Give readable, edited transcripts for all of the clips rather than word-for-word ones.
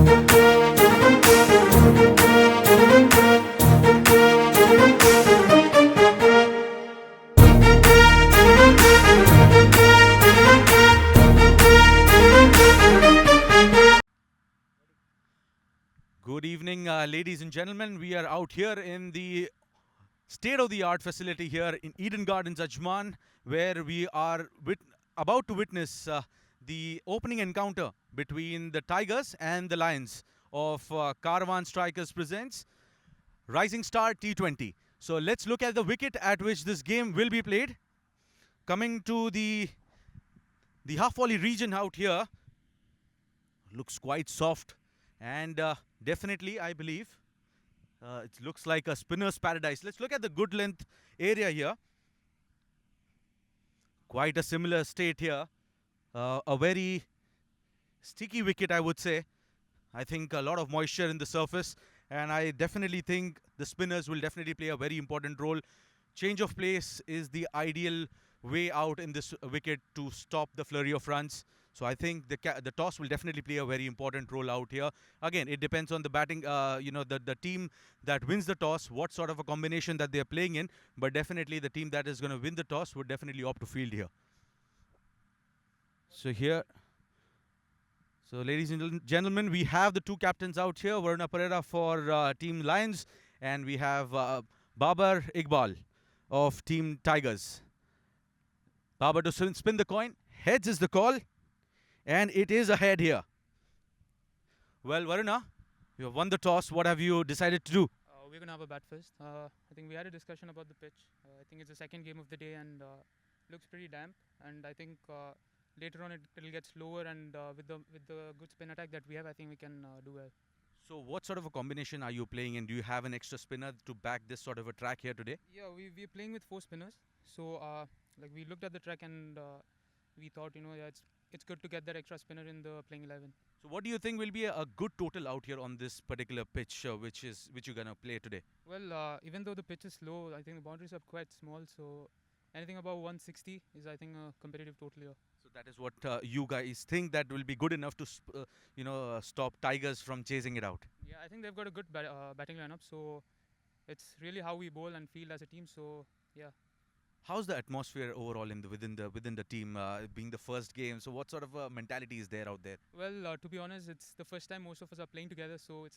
Good evening, ladies and gentlemen. We are out here in the state-of-the-art facility here in Eden Gardens, Ajman, where we are about to witness the opening encounter between the Tigers and the Lions of Karwan Strikers presents Rising Star T20. So let's look at the wicket at which this game will be played. Coming to the half volley region out here, looks quite soft and definitely, I believe, it looks like a spinner's paradise. Let's look at the good length area here. Quite a similar state here. A very sticky wicket, I would say. I think a lot of moisture in the surface, and I definitely think the spinners will definitely play a very important role. Change of place is the ideal way out in this wicket to stop the flurry of runs. So I think the toss will definitely play a very important role out here. Again, it depends on the batting, the team that wins the toss, what sort of a combination that they're playing in. But definitely the team that is going to win the toss would definitely opt to field here. So ladies and gentlemen, we have the two captains out here. Varuna Pereira for Team Lions, and we have Babar Iqbal of Team Tigers. Babar to spin the coin. Heads is the call. And it is a head here. Well, Varuna, you have won the toss. What have you decided to do? We're going to have a bat first. I think we had a discussion about the pitch. I think it's the second game of the day and looks pretty damp. And I think later on it'll get slower, and with the good spin attack that we have, I think we can do well. So what sort of a combination are you playing in? Do you have an extra spinner to back this sort of a track here today? Yeah, we're playing with 4 spinners. So we looked at the track and we thought, it's good to get that extra spinner in the playing 11. So what do you think will be a good total out here on this particular pitch, which you're going to play today? Well, even though the pitch is slow, I think the boundaries are quite small. So anything above 160 is, I think, a competitive total here. So that is what you guys think that will be good enough to, stop Tigers from chasing it out. Yeah, I think they've got a good batting lineup. So it's really how we bowl and field as a team. So yeah. How's the atmosphere overall within the team, being the first game? So what sort of mentality is there out there? Well, to be honest, it's the first time most of us are playing together, so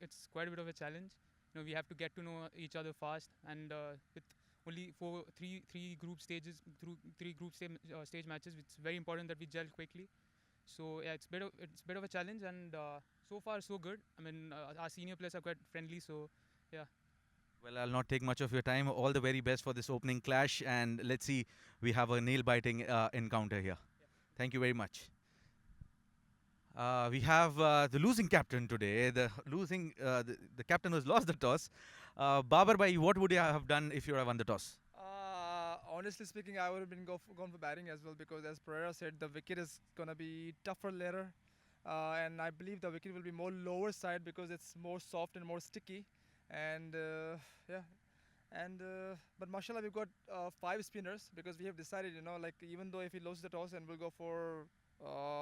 it's quite a bit of a challenge. We have to get to know each other fast, and with only three group stage matches, it's very important that we gel quickly. So yeah, it's a bit of a challenge, and so far so good. I mean, our senior players are quite friendly, so yeah. Well, I'll not take much of your time. All the very best for this opening clash, and let's see, we have a nail-biting encounter here. Yeah. Thank you very much. We have the losing captain today. The captain who's lost the toss. Babar bhai, what would you have done if you had won the toss? Honestly speaking, I would have been gone for batting as well, because as Pereira said, the wicket is going to be tougher later. And I believe the wicket will be more lower side because it's more soft and more sticky. And but mashallah, we've got 5 spinners, because we have decided, even though if he loses the toss, and we'll go for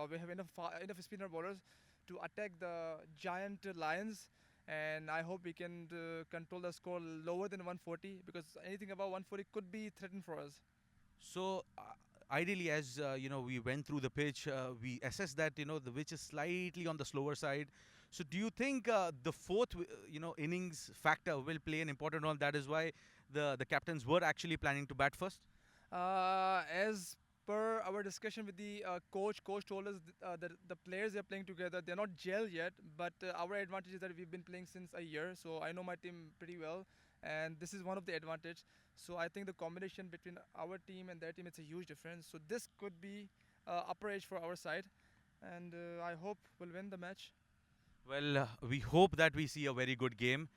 we have enough spinner bowlers to attack the giant Lions, and I hope we can control the score lower than 140, because anything above 140 could be threatened for us. So ideally, as we went through the pitch, we assessed that the pitch is slightly on the slower side. So do you think the fourth innings factor will play an important role? That is why the captains were actually planning to bat first? As per our discussion with the coach told us that the players are playing together. They're not gel yet, but our advantage is that we've been playing since a year. So I know my team pretty well, and this is one of the advantage. So I think the combination between our team and their team, it's a huge difference. So this could be upper edge for our side, and I hope we'll win the match. Well, we hope that we see a very good game,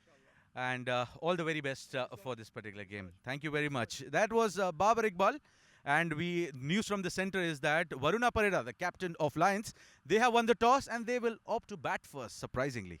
and all the very best for this particular game. Thank you very much. That was Babar Iqbal, and news from the center is that Varuna Pereira, the captain of Lions, they have won the toss and they will opt to bat first, surprisingly.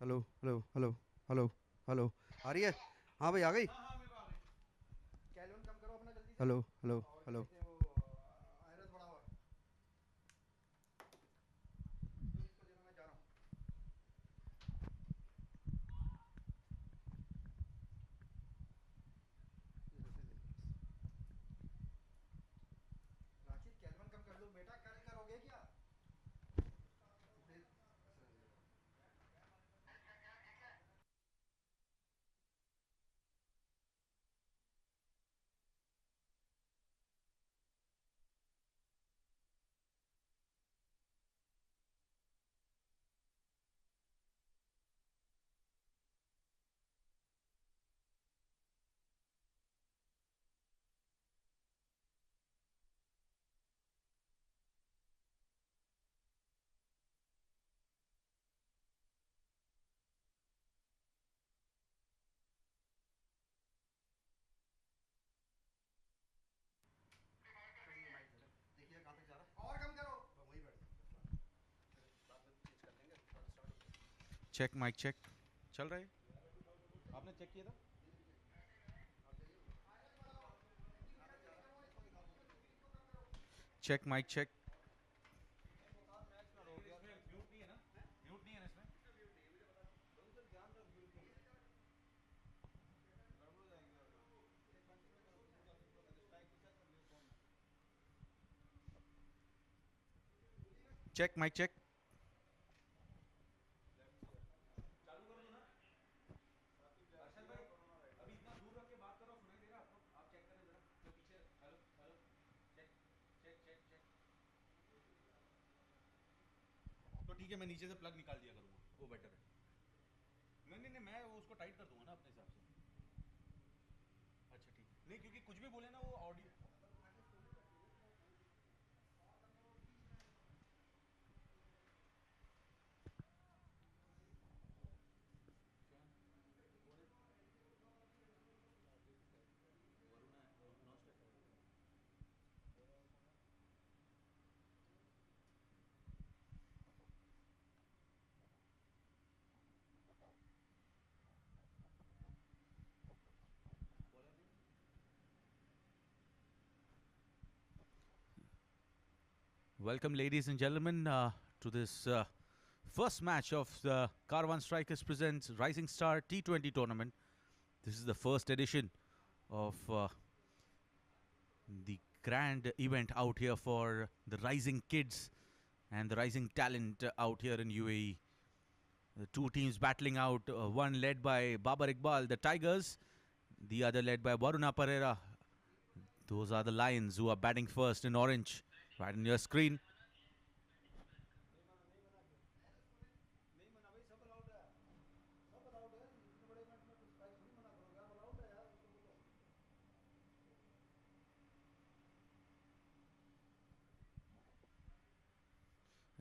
Hello hello hello hello hello आ रही है? हाँ भाई आ गई। कैलवन कम करो अपना जल्दी से। Hello hello hello. आयरस बड़ा हुआ तो इसको देना, मैं जा रहा हूँ। राशिद कैलवन कम कर लो बेटा, कल करोगे क्या? देखिए कहाँ तक जा रहा है, और कम करो। वहीं बैठ जाओ, फिर बाद में चेंज कर लेंगे, बाद स्टार्ट हो गया। चेक माइक चेक चल रहा है। आपने चेक किया था? Check mic check. Check mic check. तो ठीक है, मैं नीचे से प्लग निकाल दिया करूंगा, वो बेटर है। नहीं नहीं नहीं, मैं वो उसको टाइट कर दूंगा ना अपने हिसाब से। अच्छा ठीक है, नहीं क्योंकि कुछ भी बोले ना वो audio. Welcome, ladies and gentlemen, to this first match of the Karwan Strikers Presents Rising Star T20 tournament. This is the first edition of the grand event out here for the rising kids and the rising talent out here in UAE. The two teams battling out, one led by Babar Iqbal, the Tigers, the other led by Varuna Pereira. Those are the Lions who are batting first in orange, right on your screen.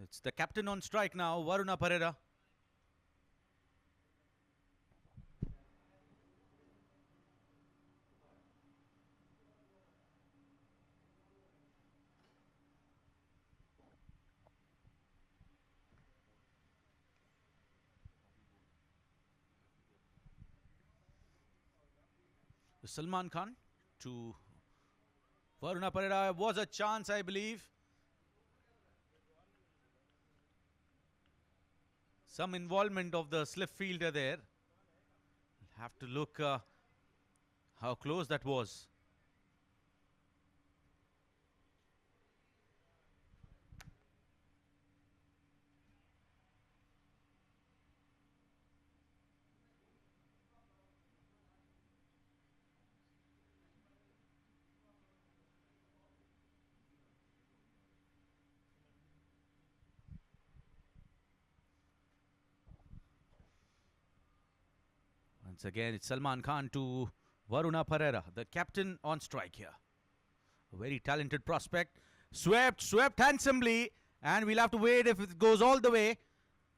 It's the captain on strike now, Varuna Pereira. Salman Khan to Varuna Pereira. Was a chance, I believe. Some involvement of the slip fielder there. Have to look how close that was. Once again, it's Salman Khan to Varuna Pereira, the captain on strike here. A very talented prospect. Swept handsomely, and we'll have to wait if it goes all the way.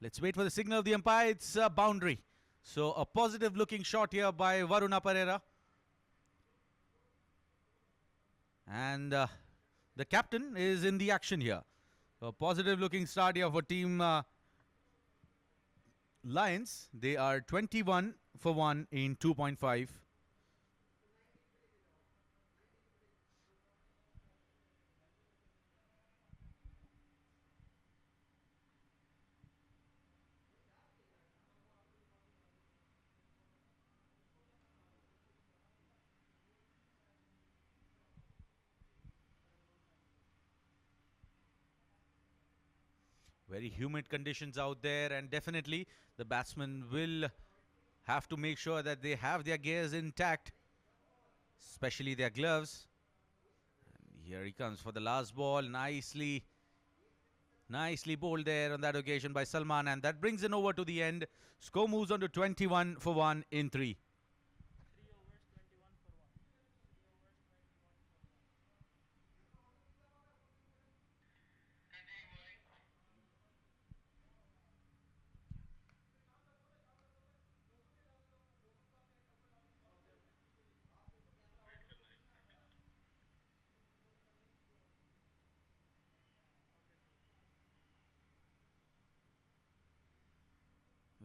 Let's wait for the signal of the umpire. It's a boundary. So a positive looking shot here by Varuna Pereira. And the captain is in the action here. A positive looking start here for team Lions, they are 21 for 1 in 2.5. Very humid conditions out there, and definitely the batsmen will have to make sure that they have their gears intact, especially their gloves. And here he comes for the last ball. Nicely bowled there on that occasion by Salman, and that brings it over to the end. Score moves on to 21 for 1 in 3.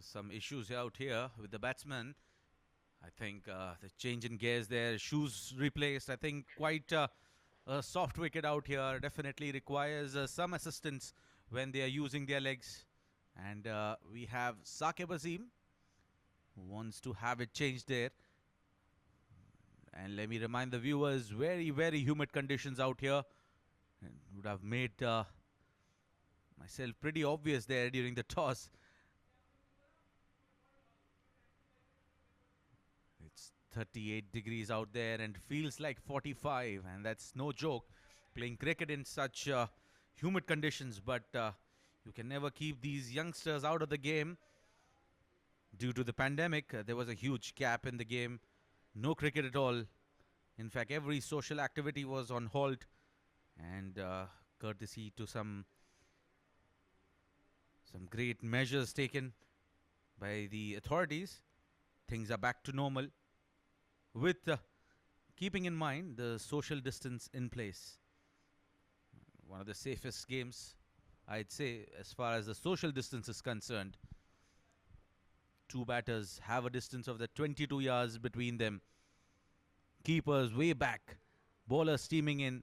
Some issues out here with the batsman. I think the change in gears there, shoes replaced. I think quite a soft wicket out here. Definitely requires some assistance when they are using their legs. And we have Saqib Azim who wants to have it changed there. And let me remind the viewers, very humid conditions out here. And would have made myself pretty obvious there during the toss. It's 38 degrees out there and feels like 45, and that's no joke. Playing cricket in such humid conditions, but you can never keep these youngsters out of the game. Due to the pandemic, there was a huge gap in the game. No cricket at all. In fact, every social activity was on hold, and courtesy to some great measures taken by the authorities, things are back to normal with keeping in mind the social distance in place. One of the safest games, I'd say, as far as the social distance is concerned. Two batters have a distance of the 22 yards between them. Keepers way back, bowler steaming in.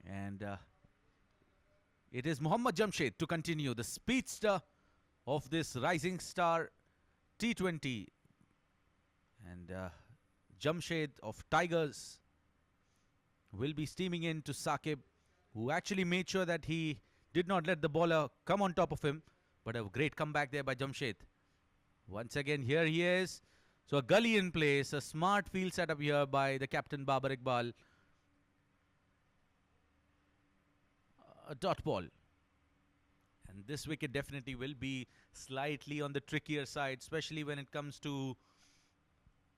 And it is Mohammad Jamshed to continue, the speedster of this rising star T20. And Jamshed of Tigers will be steaming in to Saqib, who actually made sure that he did not let the bowler come on top of him. But a great comeback there by Jamshed. Once again, here he is. So a gully in place, a smart field setup here by the captain Babar Iqbal. A dot ball. And this wicket definitely will be slightly on the trickier side, especially when it comes to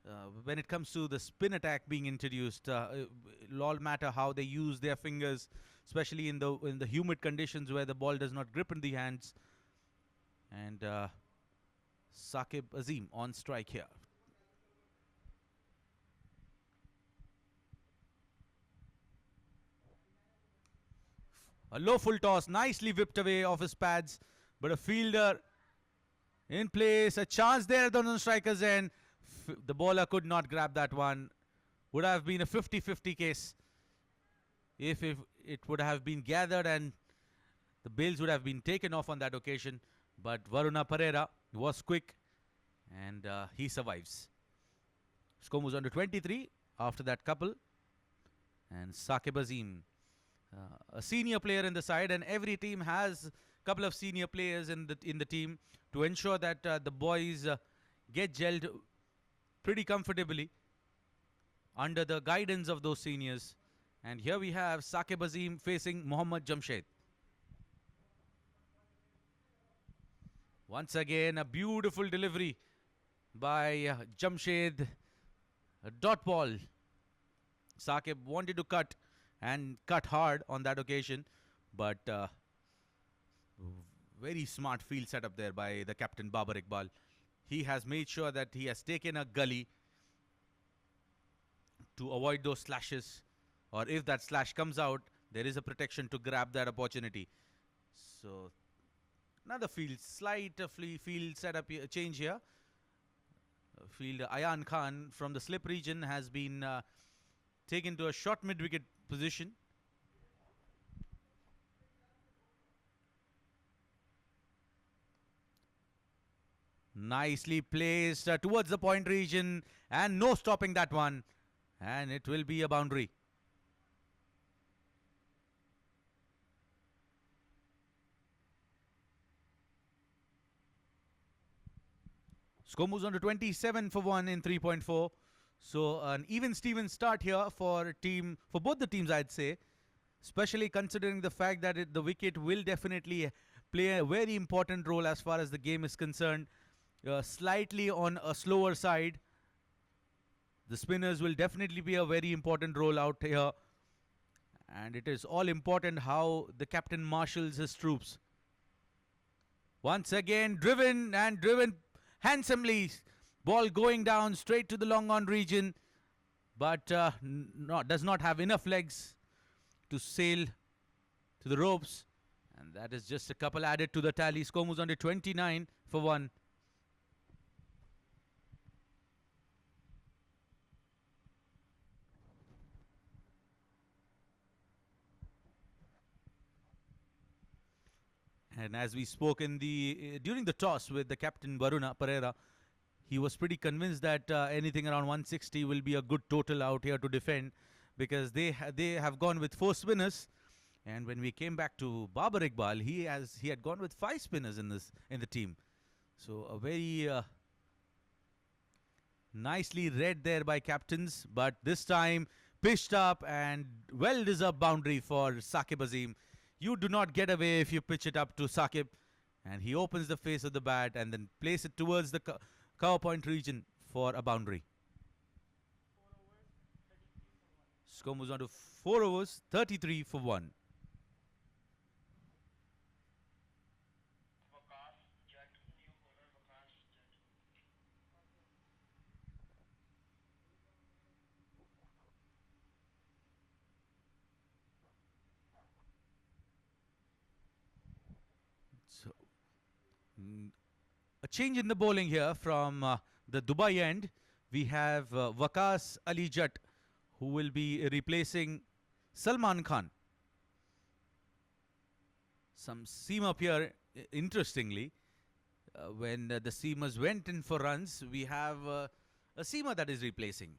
the spin attack being introduced. It'll all matter how they use their fingers, especially in the humid conditions where the ball does not grip in the hands. And Saqib Azim on strike here. A low full toss, nicely whipped away off his pads, but a fielder in place, a chance there at the non-striker's end. The bowler could not grab that one. Would have been a 50-50 case if it would have been gathered and the bails would have been taken off on that occasion. But Varuna Pereira was quick and he survives. Score moves on to 23 after that couple. And Saqib Azim, a senior player in the side, and every team has a couple of senior players in the team to ensure that the boys get gelled pretty comfortably under the guidance of those seniors. And here we have Saqib Azim facing Mohammad Jamshed. Once again, a beautiful delivery by Jamshed. A dot ball. Saqib wanted to cut and cut hard on that occasion, but very smart field setup there by the captain Babar Iqbal. He has made sure that he has taken a gully to avoid those slashes, or if that slash comes out, there is a protection to grab that opportunity. So another field, slight field setup change here. Fielder Ayan Khan from the slip region has been taken to a short mid-wicket position. Nicely placed towards the point region, and no stopping that one, and it will be a boundary. Score moves on to 27 for 1 in 3.4. So an even Steven start here for both the teams, I'd say, especially considering the fact that the wicket will definitely play a very important role as far as the game is concerned. Slightly on a slower side, the spinners will definitely be a very important role out here, and it is all important how the captain marshals his troops. Once again, driven handsomely. Ball going down straight to the long on region, but does not have enough legs to sail to the ropes. And that is just a couple added to the tally. Score moves on to 29 for 1. And as we spoke in the during the toss with the captain Varuna Pereira, he was pretty convinced that anything around 160 will be a good total out here to defend, because they have gone with 4 spinners, and when we came back to Babar Iqbal, he had gone with 5 spinners in the team. So a very nicely read there by captains, but this time pitched up and well-deserved boundary for Saqib Azim. You do not get away if you pitch it up to Saqib, and he opens the face of the bat and then places it towards the cover point region for a boundary. Score moves on to 4 overs, 33 for 1. So, a change in the bowling here from the Dubai end. We have Waqas Ali Jatt, who will be replacing Salman Khan. Some seam up here, interestingly. When the seamers went in for runs, we have a seamer that is replacing.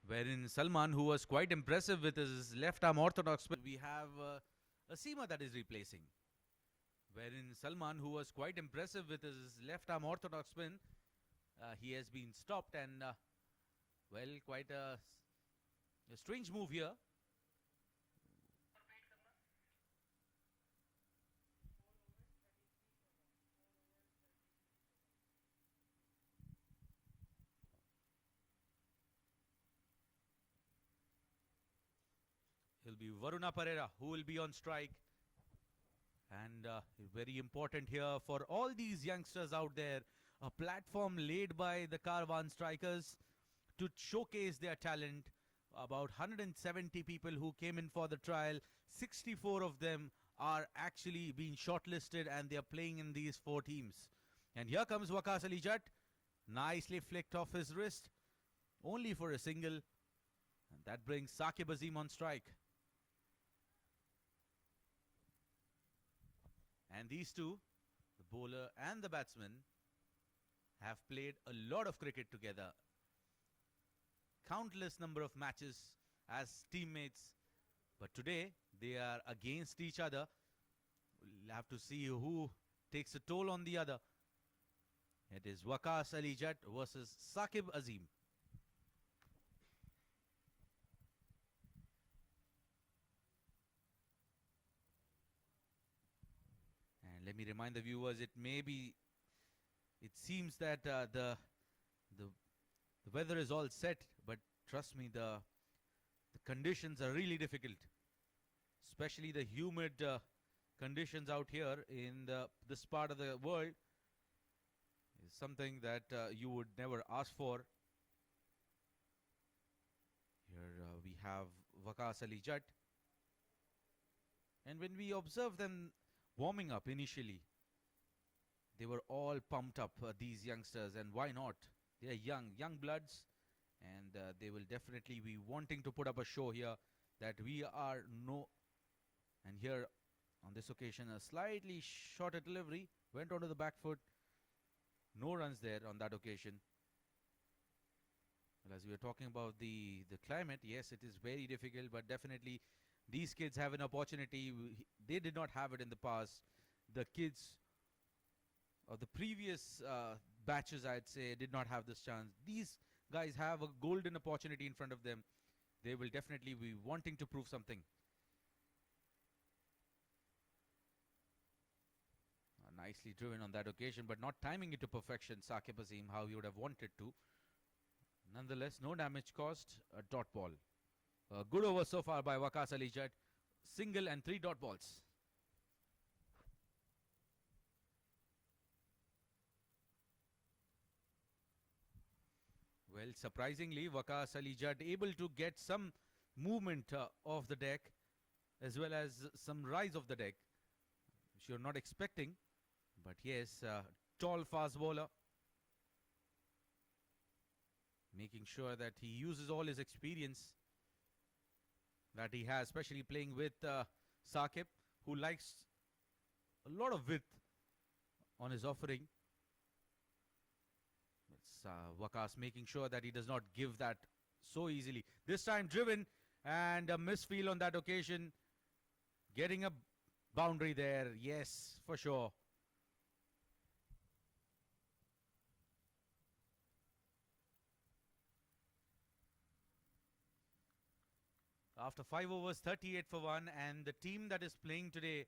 Wherein Salman, who was quite impressive with his left arm orthodox spin, we have a seamer that is replacing. Wherein Salman, who was quite impressive with his left arm orthodox spin, he has been stopped, and well, quite a strange move here. He'll be Varuna Pereira, who will be on strike. And very important here for all these youngsters out there, a platform laid by the Karwan strikers to showcase their talent. About 170 people who came in for the trial, 64 of them are actually being shortlisted, and they are playing in these 4 teams. And here comes Waqas Ali Jatt, nicely flicked off his wrist, only for a single. And that brings Saqib Azim on strike. And these two, the bowler and the batsman, have played a lot of cricket together. Countless number of matches as teammates. But today, they are against each other. We'll have to see who takes a toll on the other. It is Waqas Ali Jatt versus Saqib Azim. And let me remind the viewers, it seems that the weather is all set, but trust me, the conditions are really difficult, especially the humid conditions out here in this part of the world is something that you would never ask for. Here we have Waqas Ali Jatt. And when we observe them warming up initially, they were all pumped up, these youngsters, and why not? They are young bloods, and they will definitely be wanting to put up a show here that we are no. And here on this occasion, a slightly shorter delivery went onto the back foot. No runs there on that occasion. Well, as we were talking about the climate, yes, it is very difficult, but definitely these kids have an opportunity. They did not have it in the past. The kids of the previous batches, I'd say, did not have this chance. These guys have a golden opportunity in front of them. They will definitely be wanting to prove something. Nicely driven on that occasion, but not timing it to perfection, Saqib Azim, how he would have wanted to. Nonetheless, no damage caused, a dot ball. A good over so far by Waqas Ali Judd. Single and 3 dot balls. Well, surprisingly, Waqas Ali Judd able to get some movement of the deck as well as some rise of the deck, which you're not expecting. But yes, tall fast bowler, making sure that he uses all his experience that he has, especially playing with Saqib, who likes a lot of width on his offering. It's Waqas making sure that he does not give that so easily. This time driven and a misfield on that occasion. Getting a boundary there, yes, for sure. After 5 overs, 38 for 1, and the team that is playing today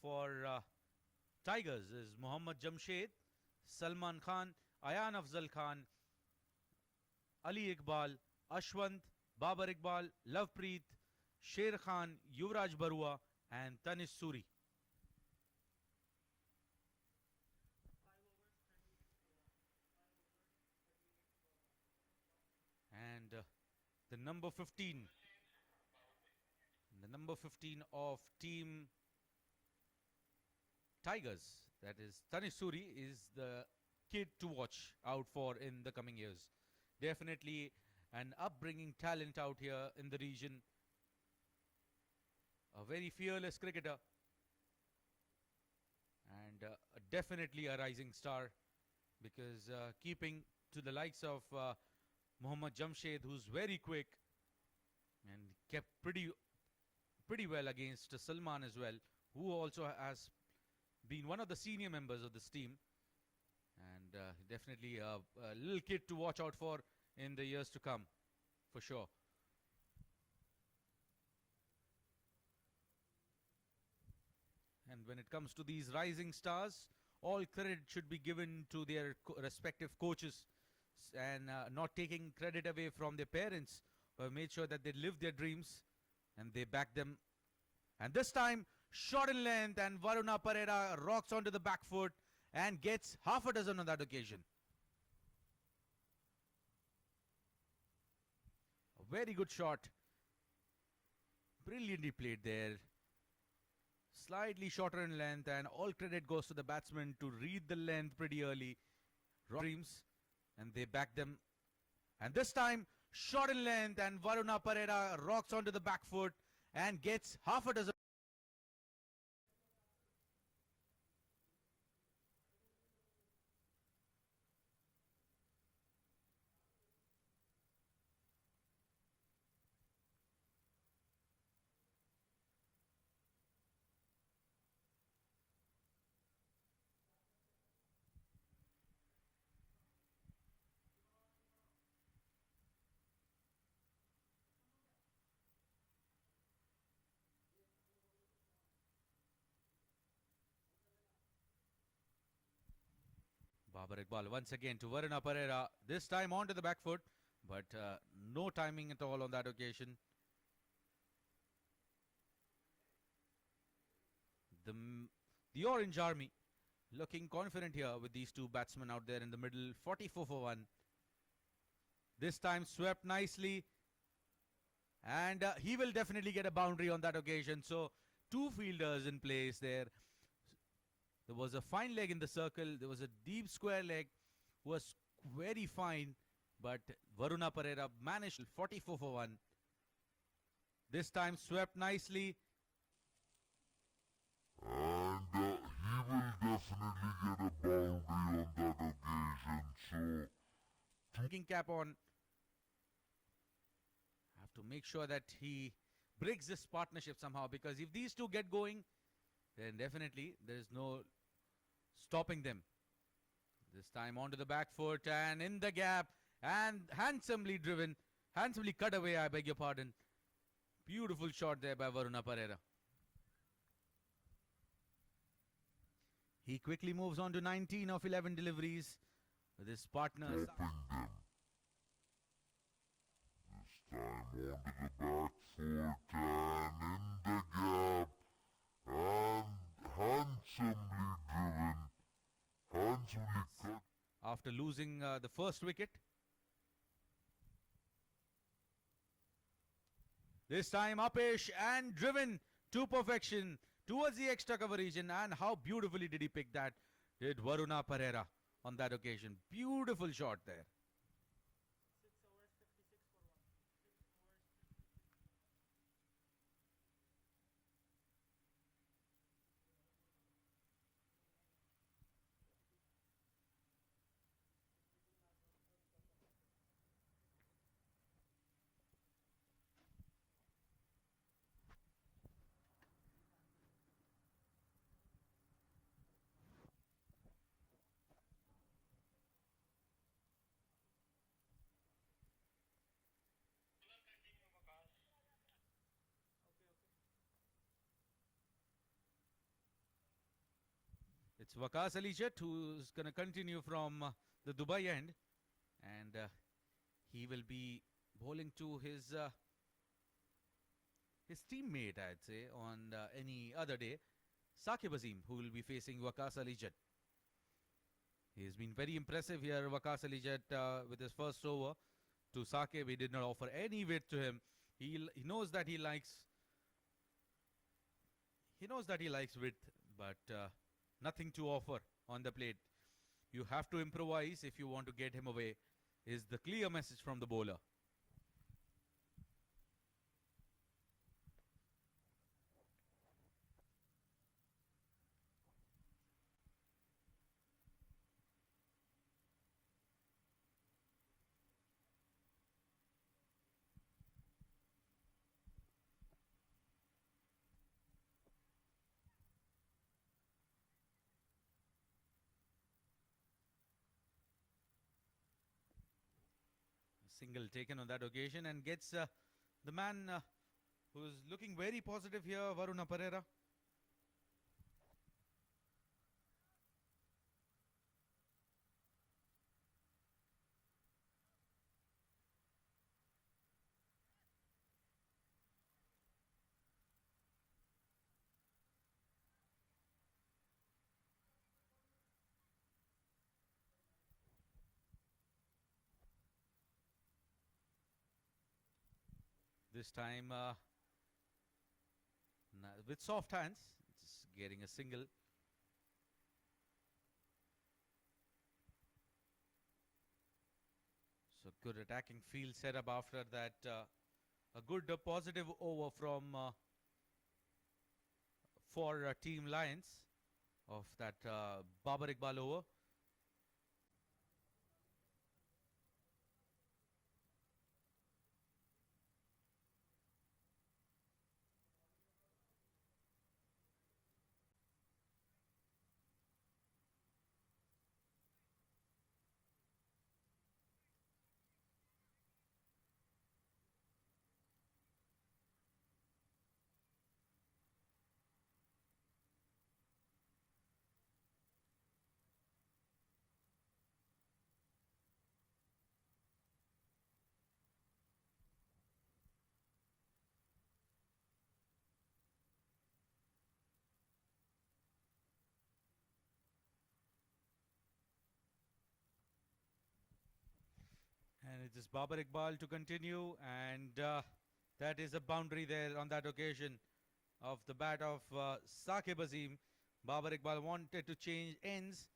for Tigers is Mohammad Jamshed, Salman Khan, Ayan Afzal Khan, Ali Iqbal, Ashwant, Babar Iqbal, Lovepreet, Sher Khan, Yuvraj Barua, and Tanis Suri. And the number 15. The number 15 of Team Tigers, that is Tanis Suri, is the kid to watch out for in the coming years. Definitely an upbringing talent out here in the region. A very fearless cricketer. And definitely a rising star, because keeping to the likes of Mohammad Jamshed, who's very quick and kept pretty well against Salman as well, who also has been one of the senior members of this team, and definitely a little kid to watch out for in the years to come, for sure. And when it comes to these rising stars, all credit should be given to their respective coaches, and not taking credit away from their parents, who have made sure that they live their dreams and they back them. And this time, short in length, and Varuna Pereira rocks onto the back foot and gets half a dozen on that occasion. A very good shot. Brilliantly played there. Slightly shorter in length, and all credit goes to the batsman to read the length pretty early. Dreams, and they back them. And this time, short in length, and Varuna Pereira rocks onto the back foot and gets half a dozen. Babar Iqbal once again to Varuna Pereira, this time onto the back foot, but no timing at all on that occasion. The Orange Army looking confident here with these two batsmen out there in the middle. 44 for 1. This time swept nicely, and he will definitely get a boundary on that occasion. So two fielders in place there. There was a fine leg in the circle. There was a deep square leg. Was very fine. But Varuna Pereira managed 44 for 1. This time swept nicely. And he will definitely get a boundary on that occasion. So, Taking cap on. Have to make sure that he breaks this partnership somehow, because if these two get going, then definitely there is no stopping them. This time onto the back foot and in the gap and handsomely driven, handsomely cut away, I beg your pardon. Beautiful shot there by Varuna Pereira. He quickly moves on to 19 of 11 deliveries with his partner. tapping them. This time onto the back foot and in the gap. And handsomely driven. Handsomely cut. After losing the first wicket. This time upish and driven to perfection towards the extra cover region. And how beautifully did he pick that? Did Varuna Pereira on that occasion. Beautiful shot there. It's Waqas Ali Jet who's going to continue from the Dubai end. And he will be bowling to his teammate, I'd say, on any other day. Saqib Azim, who will be facing Waqas Ali Jet. He's been very impressive here, Waqas Ali Jet, with his first over to Saqib. He did not offer any weight to him. He knows that he likes width, but nothing to offer on the plate. You have to improvise if you want to get him away, is the clear message from the bowler. Single taken on that occasion and gets the man who's looking very positive here, Varuna Pereira. This time with soft hands, just getting a single. So good attacking field setup after that. A good positive over from for Team Lions of that Babar Iqbal over. And it is Babar Iqbal to continue, and that is a boundary there on that occasion. of the bat of Saqib Azim. Babar Iqbal wanted to change ends,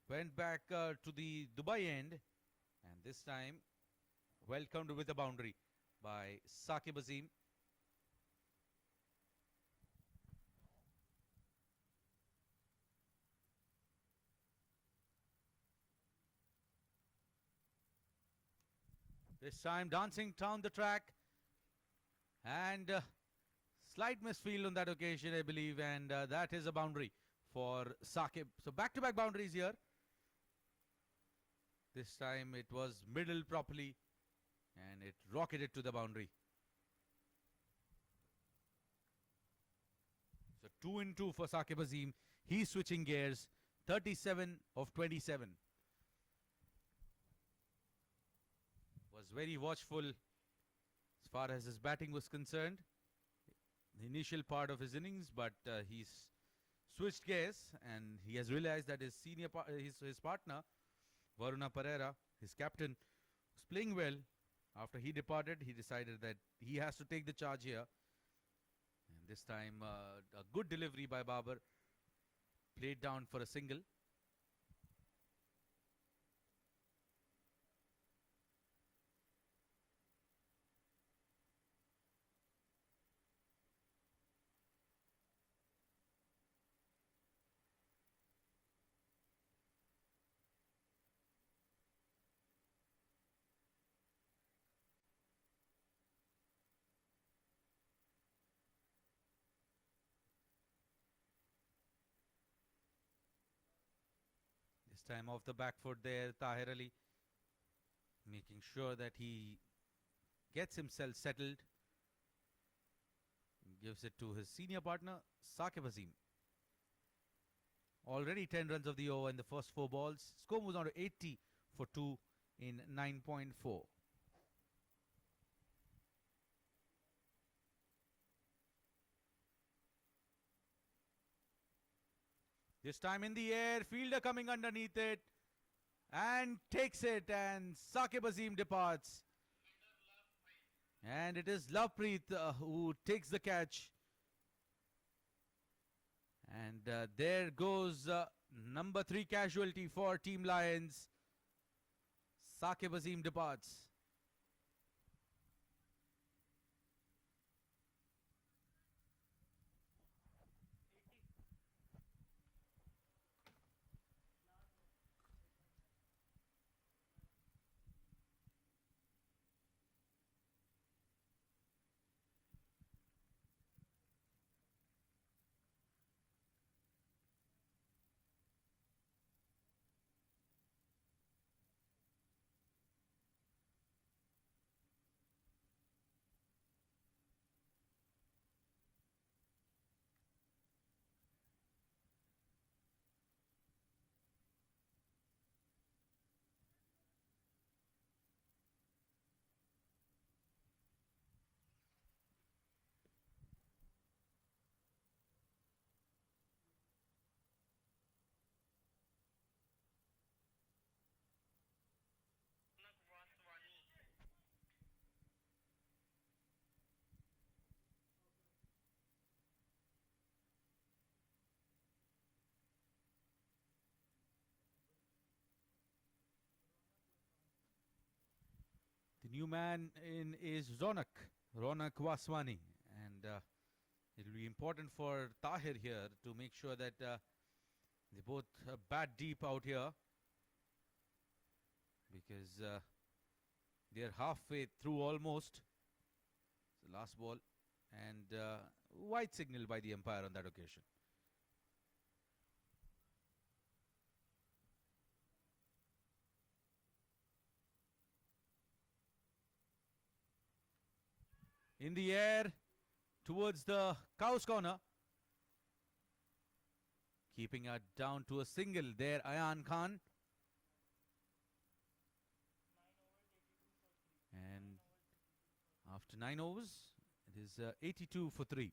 went back to the Dubai end, and this time well countered with a boundary by Saqib Azim. This time dancing down the track, and slight misfield on that occasion, I believe, and that is a boundary for Saqib. So back-to-back boundaries here. This time it was middle properly, and it rocketed to the boundary. So 2 in 2 for Saqib Azim. He's switching gears. 37 of 27. Was very watchful as far as his batting was concerned. The initial part of his innings, but he's switched gears, and he has realized that his his partner, Varuna Pereira, his captain, was playing well. After he departed, he decided that he has to take the charge here. And this time, a good delivery by Babar, played down for a single. This time off the back foot there, Tahir Ali making sure that he gets himself settled. Gives it to his senior partner, Saqib Azim. Already 10 runs of the over in the first 4 balls. Score moves on to 80 for 2 in 9.4. This time in the air, fielder coming underneath it and takes it, and Saqib Azim departs. And it is Lovepreet who takes the catch. And there goes number 3 casualty for Team Lions. Saqib Azim departs. The new man in is Ronak Waswani, and it will be important for Tahir here to make sure that they both bat deep out here, because they're halfway through almost. The last ball, and white signal by the umpire on that occasion. In the air towards the Cows corner. Keeping it down to a single there, Ayan Khan. And after 9 overs, it is 82 for 3.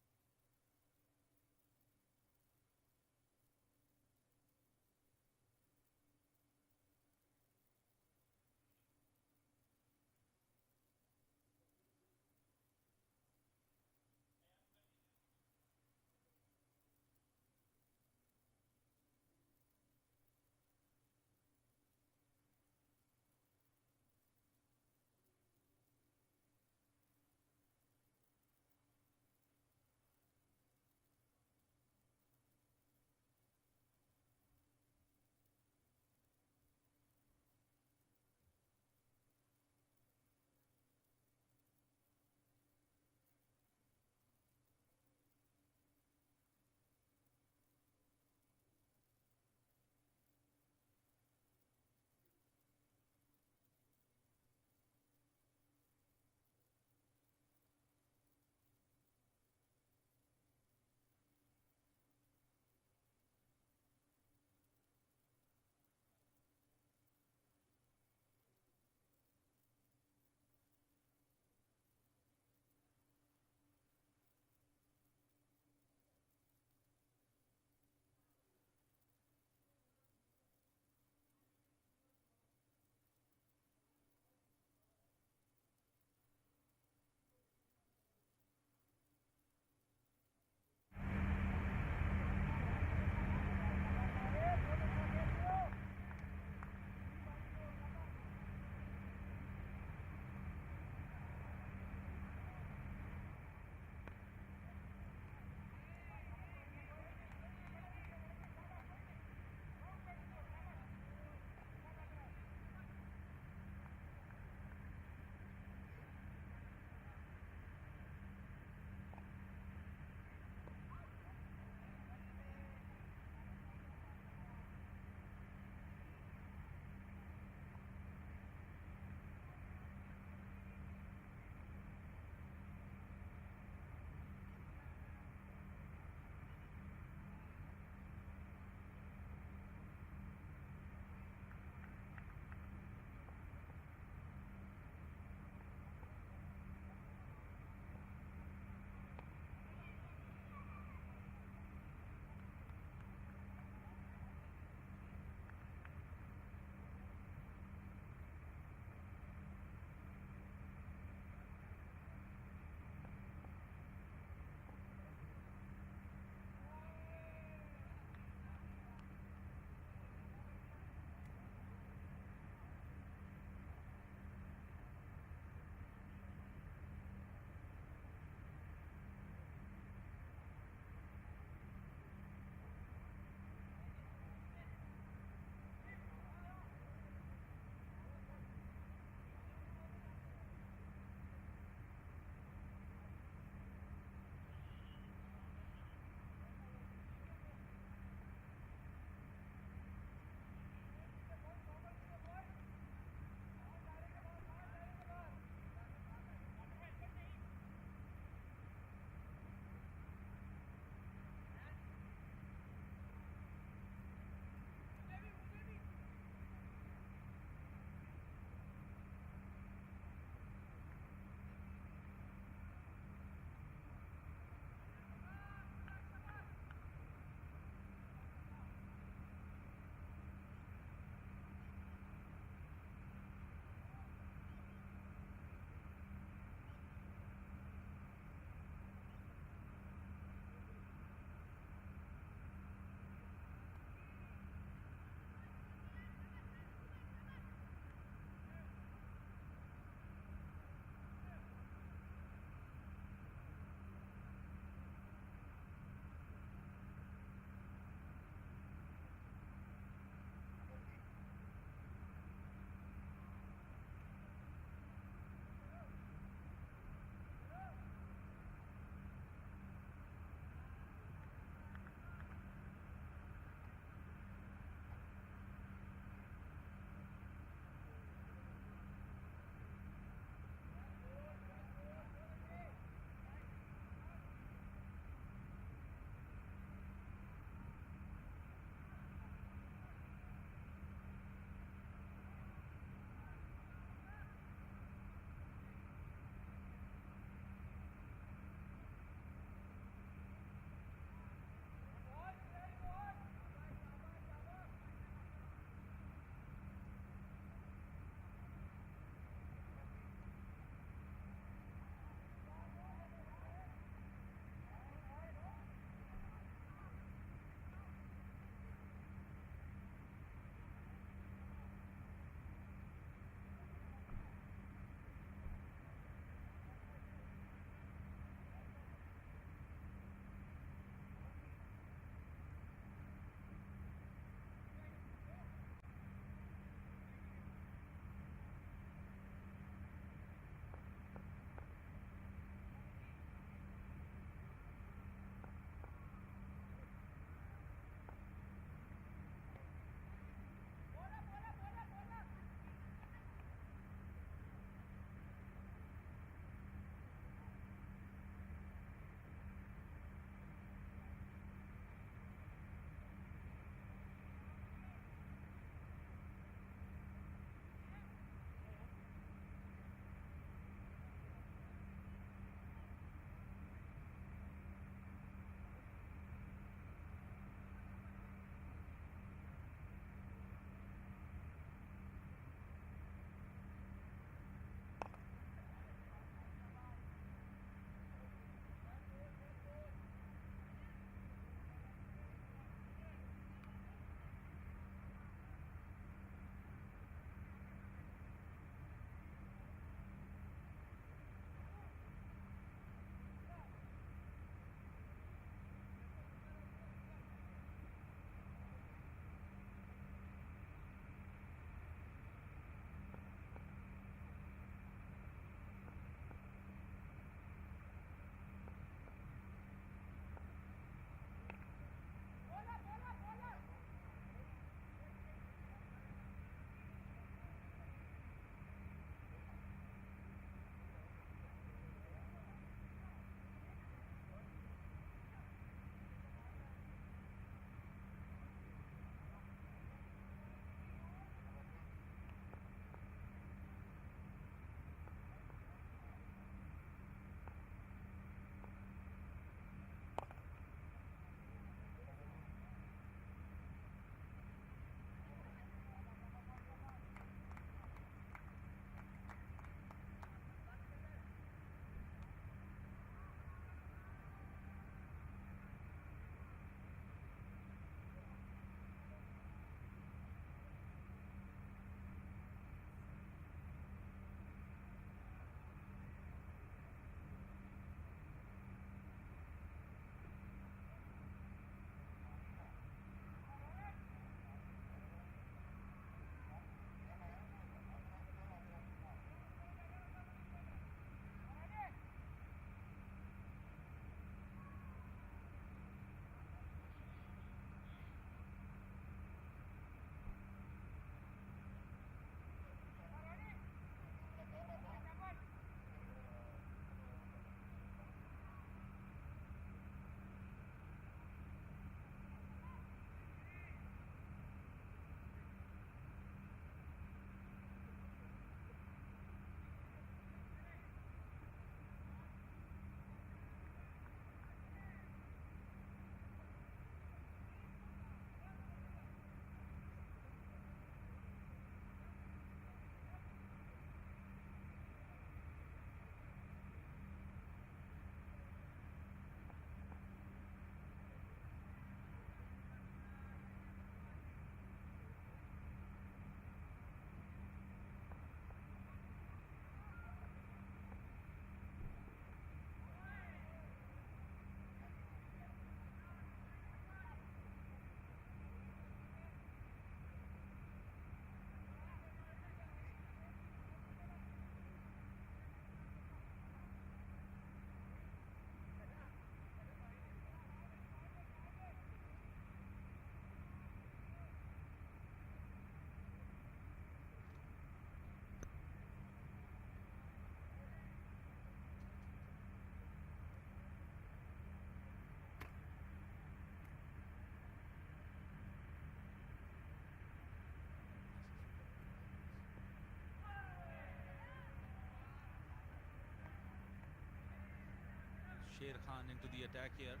Sher Khan into the attack here.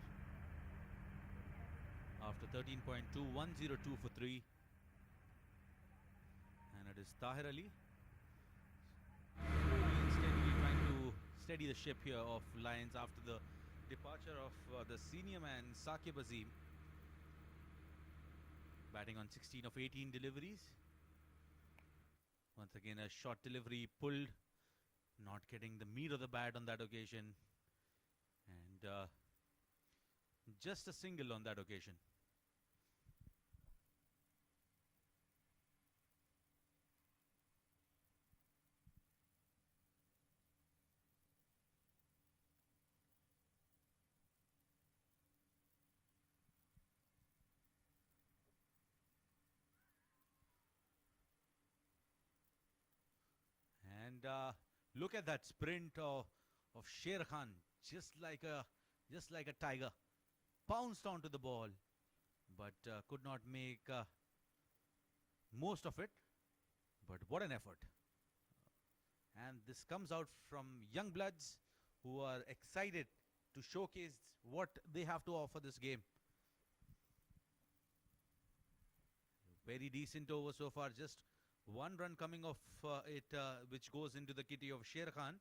After 13.2, 102 for 3. And it is Tahir Ali. Slowly and steadily trying to steady the ship here of Lions after the departure of the senior man Saqib Azim. Batting on 16 of 18 deliveries. Once again a short delivery pulled. Not getting the meat of the bat on that occasion. And just a single on that occasion. And look at that sprint of Sher Khan, just like a tiger, pounced onto the ball, but could not make most of it. But what an effort! And this comes out from young bloods who are excited to showcase what they have to offer this game. Very decent over so far. Just one run coming off it, which goes into the kitty of Sher Khan,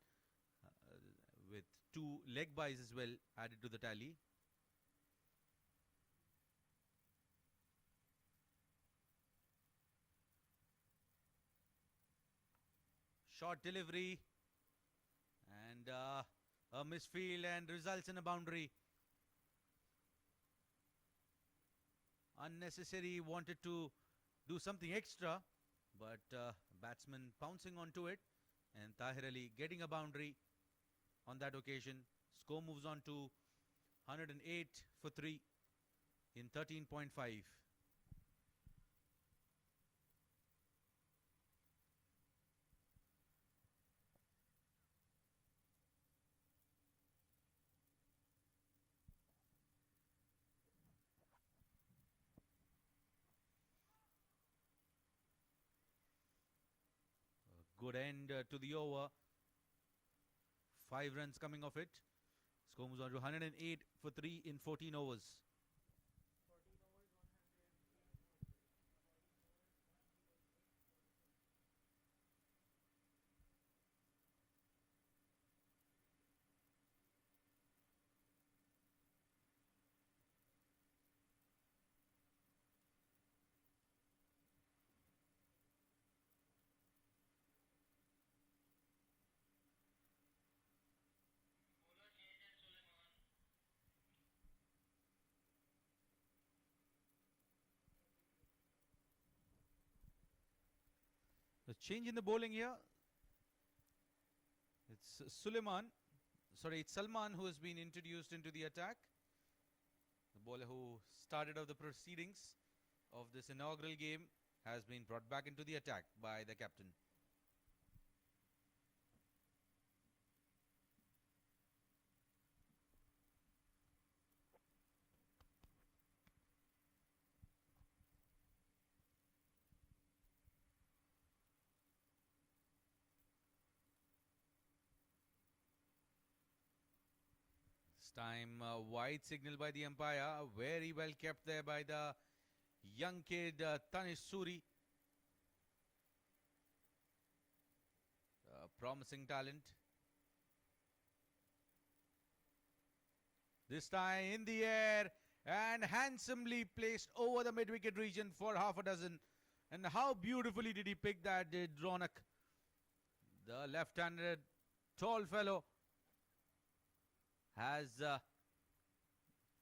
with 2 leg byes as well added to the tally. Short delivery and a misfield and results in a boundary. Unnecessary, wanted to do something extra, but batsman pouncing onto it and Tahir Ali getting a boundary on that occasion. Score moves on to 108 for 3 in 13.5. Good end to the over. 5 runs coming off it. Score moves on to 108 for 3 in 14 overs. The change in the bowling here. It's it's Salman who has been introduced into the attack. The bowler who started off the proceedings of this inaugural game has been brought back into the attack by the captain. This time wide signal by the umpire, very well kept there by the young kid Tanish Suri. Promising talent. This time in the air and handsomely placed over the mid-wicket region for half a dozen. And how beautifully did he pick that, did Ronak? The left-handed tall fellow has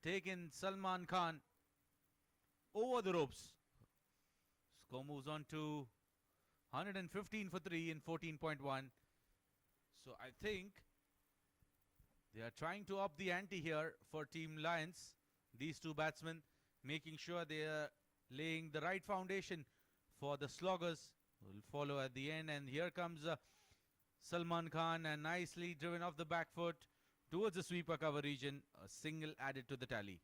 taken Salman Khan over the ropes. Score moves on to 115 for 3 in 14.1. So I think they are trying to up the ante here for Team Lions. These two batsmen making sure they are laying the right foundation for the sloggers who will follow at the end. And here comes Salman Khan, and nicely driven off the back foot towards the sweeper cover region. A single added to the tally.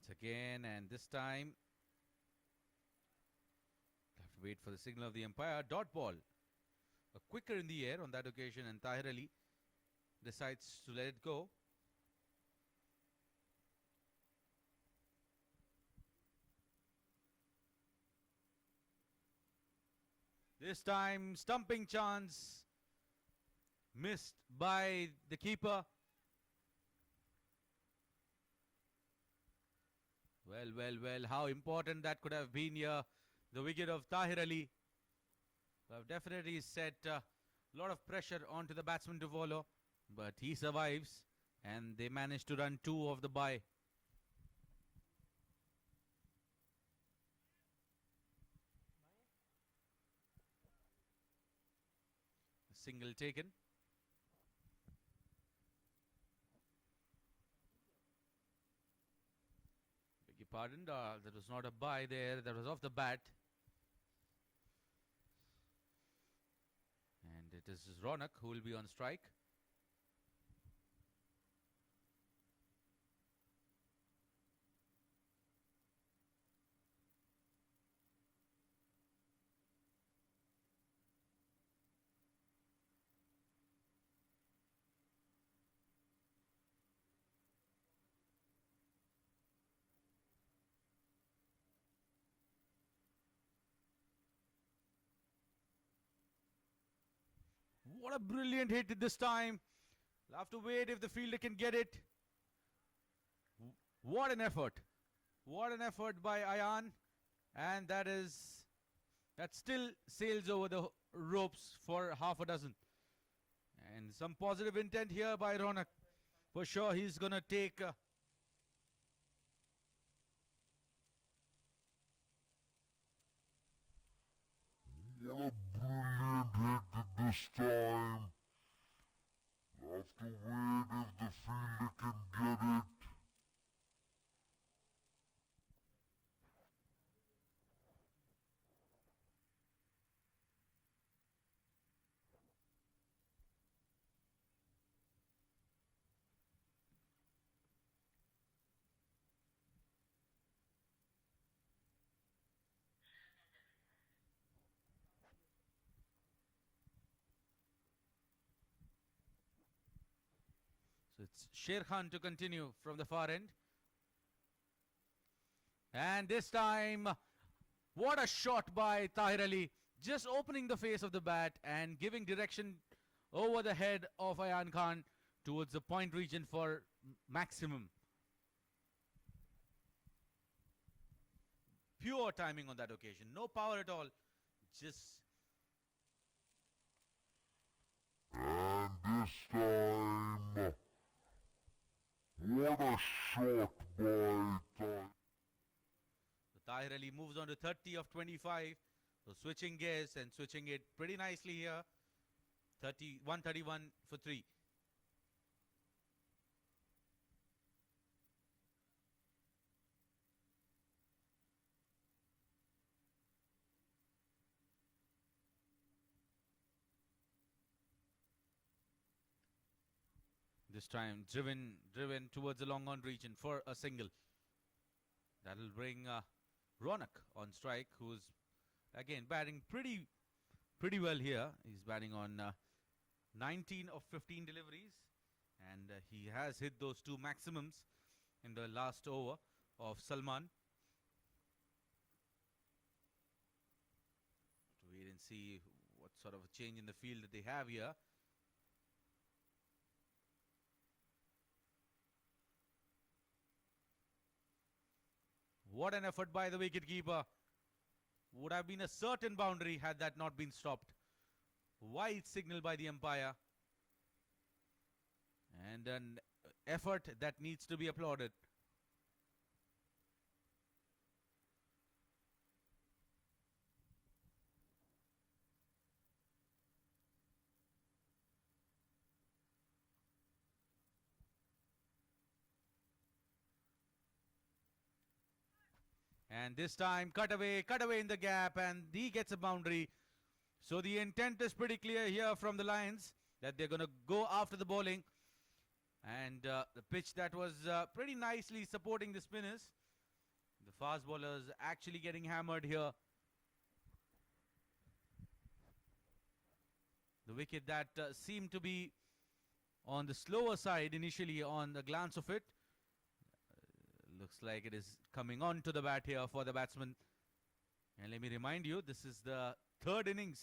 Once again, and this time, have to wait for the signal of the umpire. Dot ball. A quicker in the air on that occasion, and Tahir Ali decides to let it go. This time, stumping chance missed by the keeper. Well, how important that could have been here. The wicket of Tahir Ali have definitely set a lot of pressure onto the batsman to follow, but he survives and they managed to run 2 of the bye. A single taken. Beg your pardon, that was not a bye there, that was off the bat. And it is Ronak who will be on strike. What a brilliant hit this time. We'll have to wait if the fielder can get it. What an effort. What an effort by Ayan. And that still sails over the ropes for half a dozen. And some positive intent here by Ronak. For sure he's going to take... What a brilliant hit this time. Have to wait if the fielder can get it. So it's Sher Khan to continue from the far end. And this time, what a shot by Tahir Ali. Just opening the face of the bat and giving direction over the head of Ayan Khan towards the point region for maximum. Pure timing on that occasion. No power at all. Just... And this time, what a shot by Tahir. Tahir Ali moves on to 30 of 25. So switching gears and switching it pretty nicely here. 131 for 3. This time driven towards the long on region for a single. That'll bring Ronak on strike, who's again batting pretty well here. He's batting on 19 of 15 deliveries, and he has hit those 2 maximums in the last over of Salman. To wait and see what sort of a change in the field that they have here. What an effort by the wicketkeeper. Would have been a certain boundary had that not been stopped. Wide signal by the umpire. And an effort that needs to be applauded. And this time, cut away in the gap, and he gets a boundary. So the intent is pretty clear here from the Lions that they're going to go after the bowling. And the pitch that was pretty nicely supporting the spinners The fast bowlers actually getting hammered here. The wicket that seemed to be on the slower side initially on the glance of it. Looks like it is coming on to the bat here for the batsman. And let me remind you, this is the third innings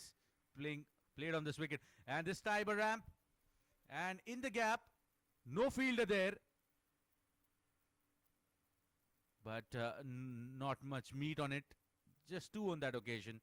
played on this wicket. And this time a ramp. And in the gap, no fielder there. But not much meat on it. Just two on that occasion.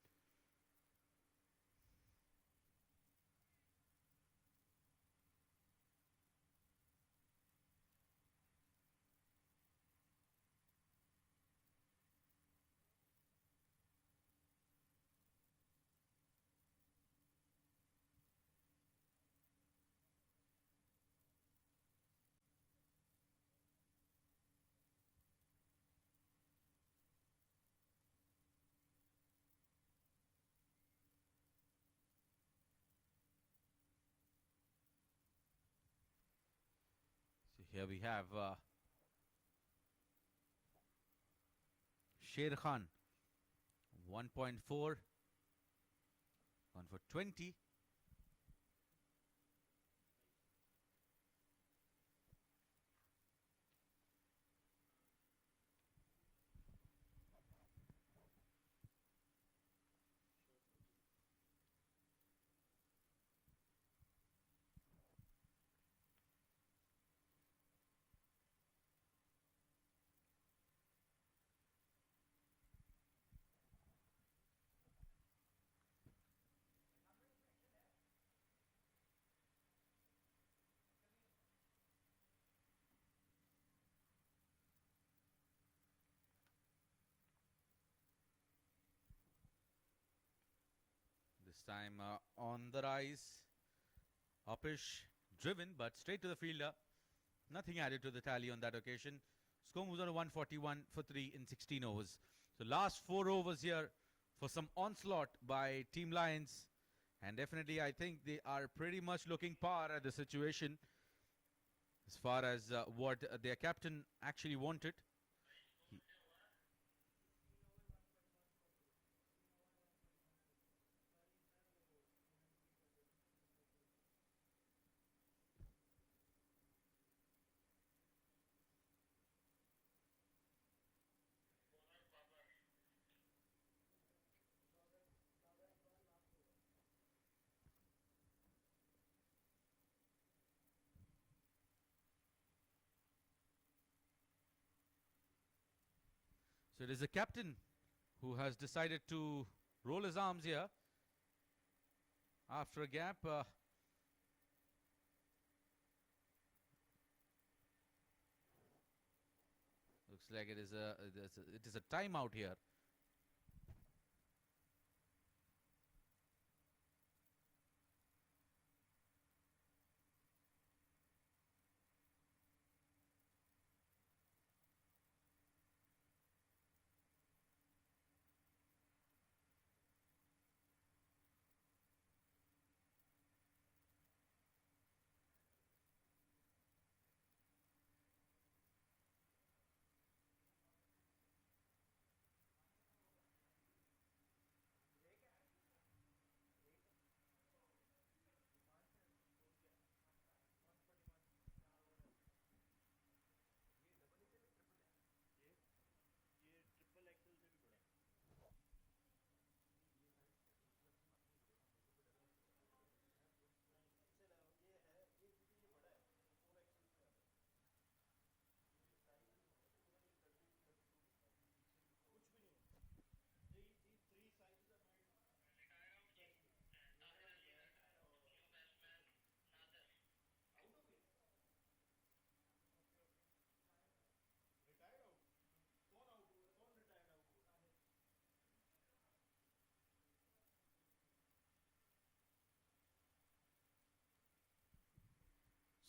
So here we have Sher Khan, 1.4, gone for 20. This time on the rise. Upish driven, but straight to the fielder. Nothing added to the tally on that occasion. Score moves on to 141 for 3 in 16 overs. So last 4 overs here for some onslaught by Team Lions. And definitely I think they are pretty much looking par at the situation as far as what their captain actually wanted. So it is the captain who has decided to roll his arms here after a gap. Looks like it is a timeout here.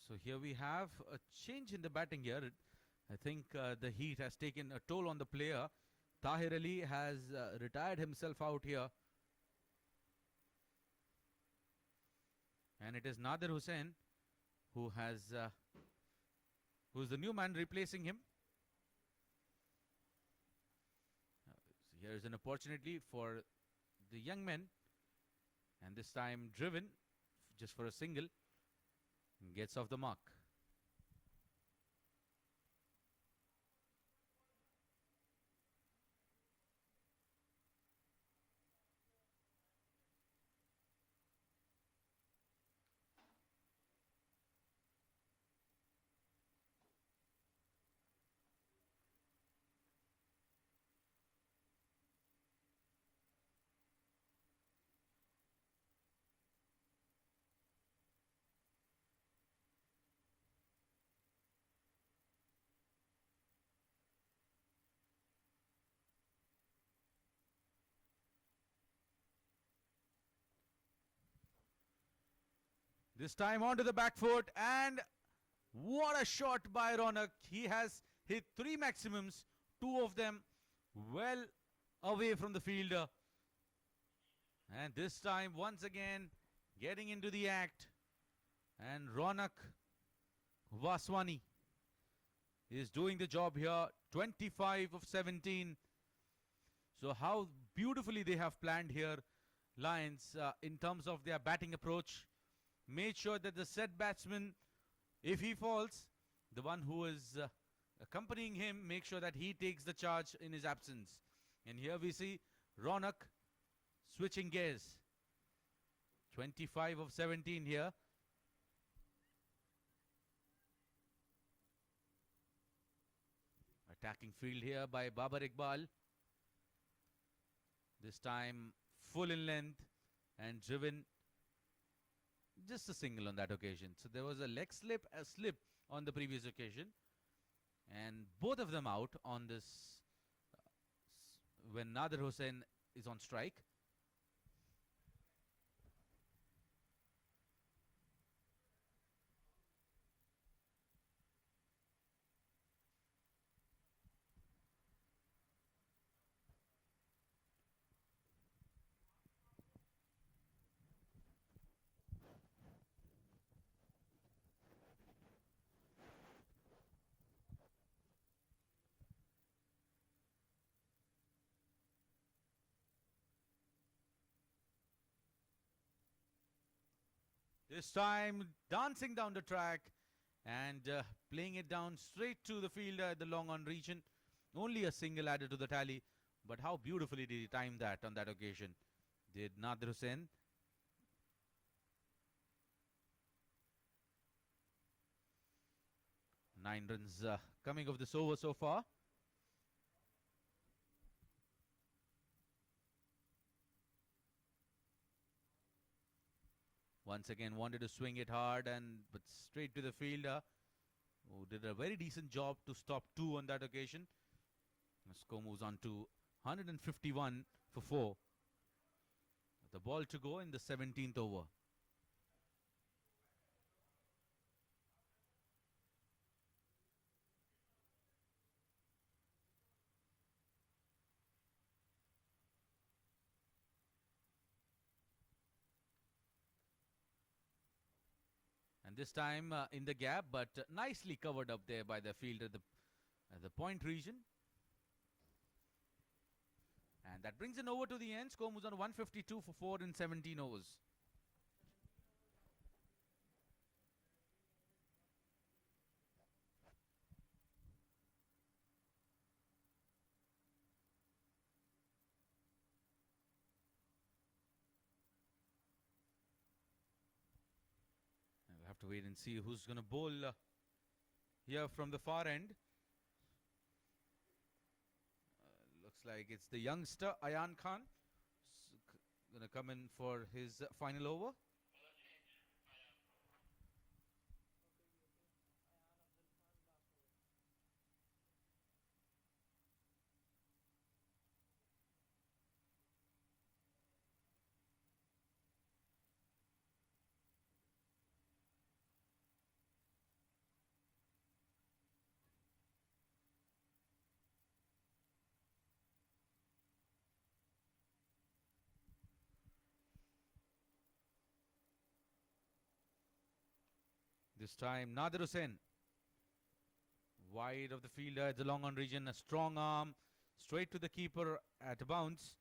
So here we have a change in the batting here. I think the heat has taken a toll on the player. Tahir Ali has retired himself out here. And it is Nadir Hussain who who's the new man replacing him. Here's an opportunity for the young men, and this time driven just for a single, gets off the mark. This time onto the back foot, and what a shot by Ronak. He has hit 3 maximums, 2 of them well away from the fielder. And this time, once again, getting into the act. And Ronak Vaswani is doing the job here. 25 of 17. So how beautifully they have planned here, Lions, in terms of their batting approach. Made sure that the set batsman, if he falls, the one who is accompanying him, make sure that he takes the charge in his absence. And here we see Ronak switching gears. 25 of 17 here. Attacking field here by Babar Iqbal. This time full in length and driven. Just a single on that occasion. So there was a slip on the previous occasion. And both of them out on this when Nadir Hussain is on strike. This time dancing down the track and playing it down straight to the fielder at the long on region. Only a single added to the tally, but how beautifully did he time that on that occasion. Did Nadir Hussain. Nine runs coming of this over so far. Once again wanted to swing it hard but straight to the fielder, who did a very decent job to stop 2 on that occasion. The score moves on to 151 for 4. The ball to go in the 17th over. And this time in the gap, but nicely covered up there by the fielder at the point region. And that brings it over to the end. Score moves on 152 for 4 in 17 overs. We'll have to wait and see who's going to bowl here from the far end. Looks like it's the youngster Ayan Khan going to come in for his final over. This time Nadir Hussain wide of the fielder at the long on region, a strong arm, straight to the keeper at a bounce.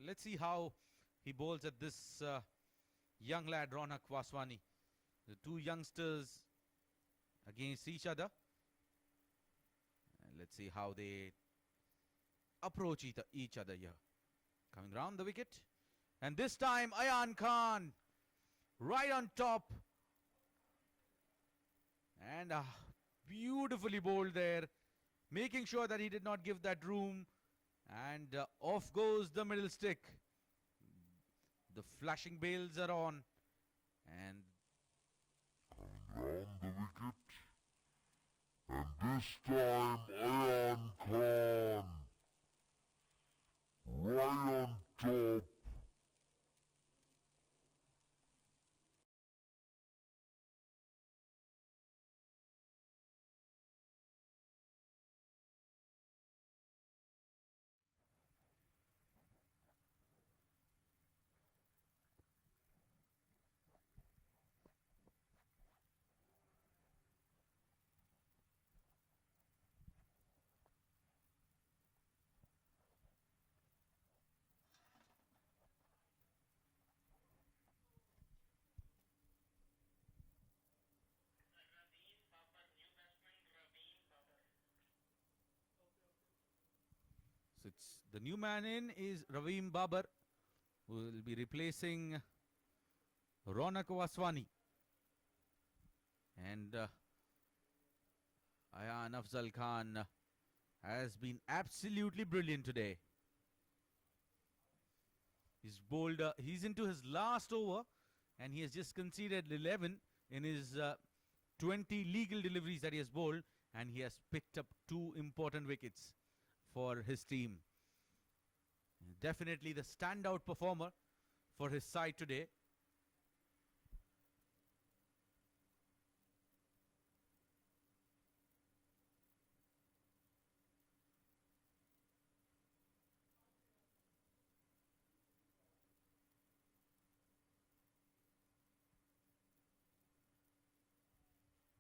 Let's see how he bowls at this young lad, Ronak Vaswani. The two youngsters against each other. And let's see how they approach each other here. Coming round the wicket. And this time, Ayan Khan right on top. And beautifully bowled there, making sure that he did not give that room. And off goes the middle stick. The flashing bails are on. And round the wicket. And this time, Ayan Khan. Right on top. so it's the new man in is Ravim Babar, who will be replacing Ronak Vaswani. And Ayan Afzal Khan has been absolutely brilliant today. He's bowled, he's into his last over, and he has just conceded 11 in his 20 legal deliveries that he has bowled, and he has picked up 2 important wickets for his team. Definitely the standout performer for his side today.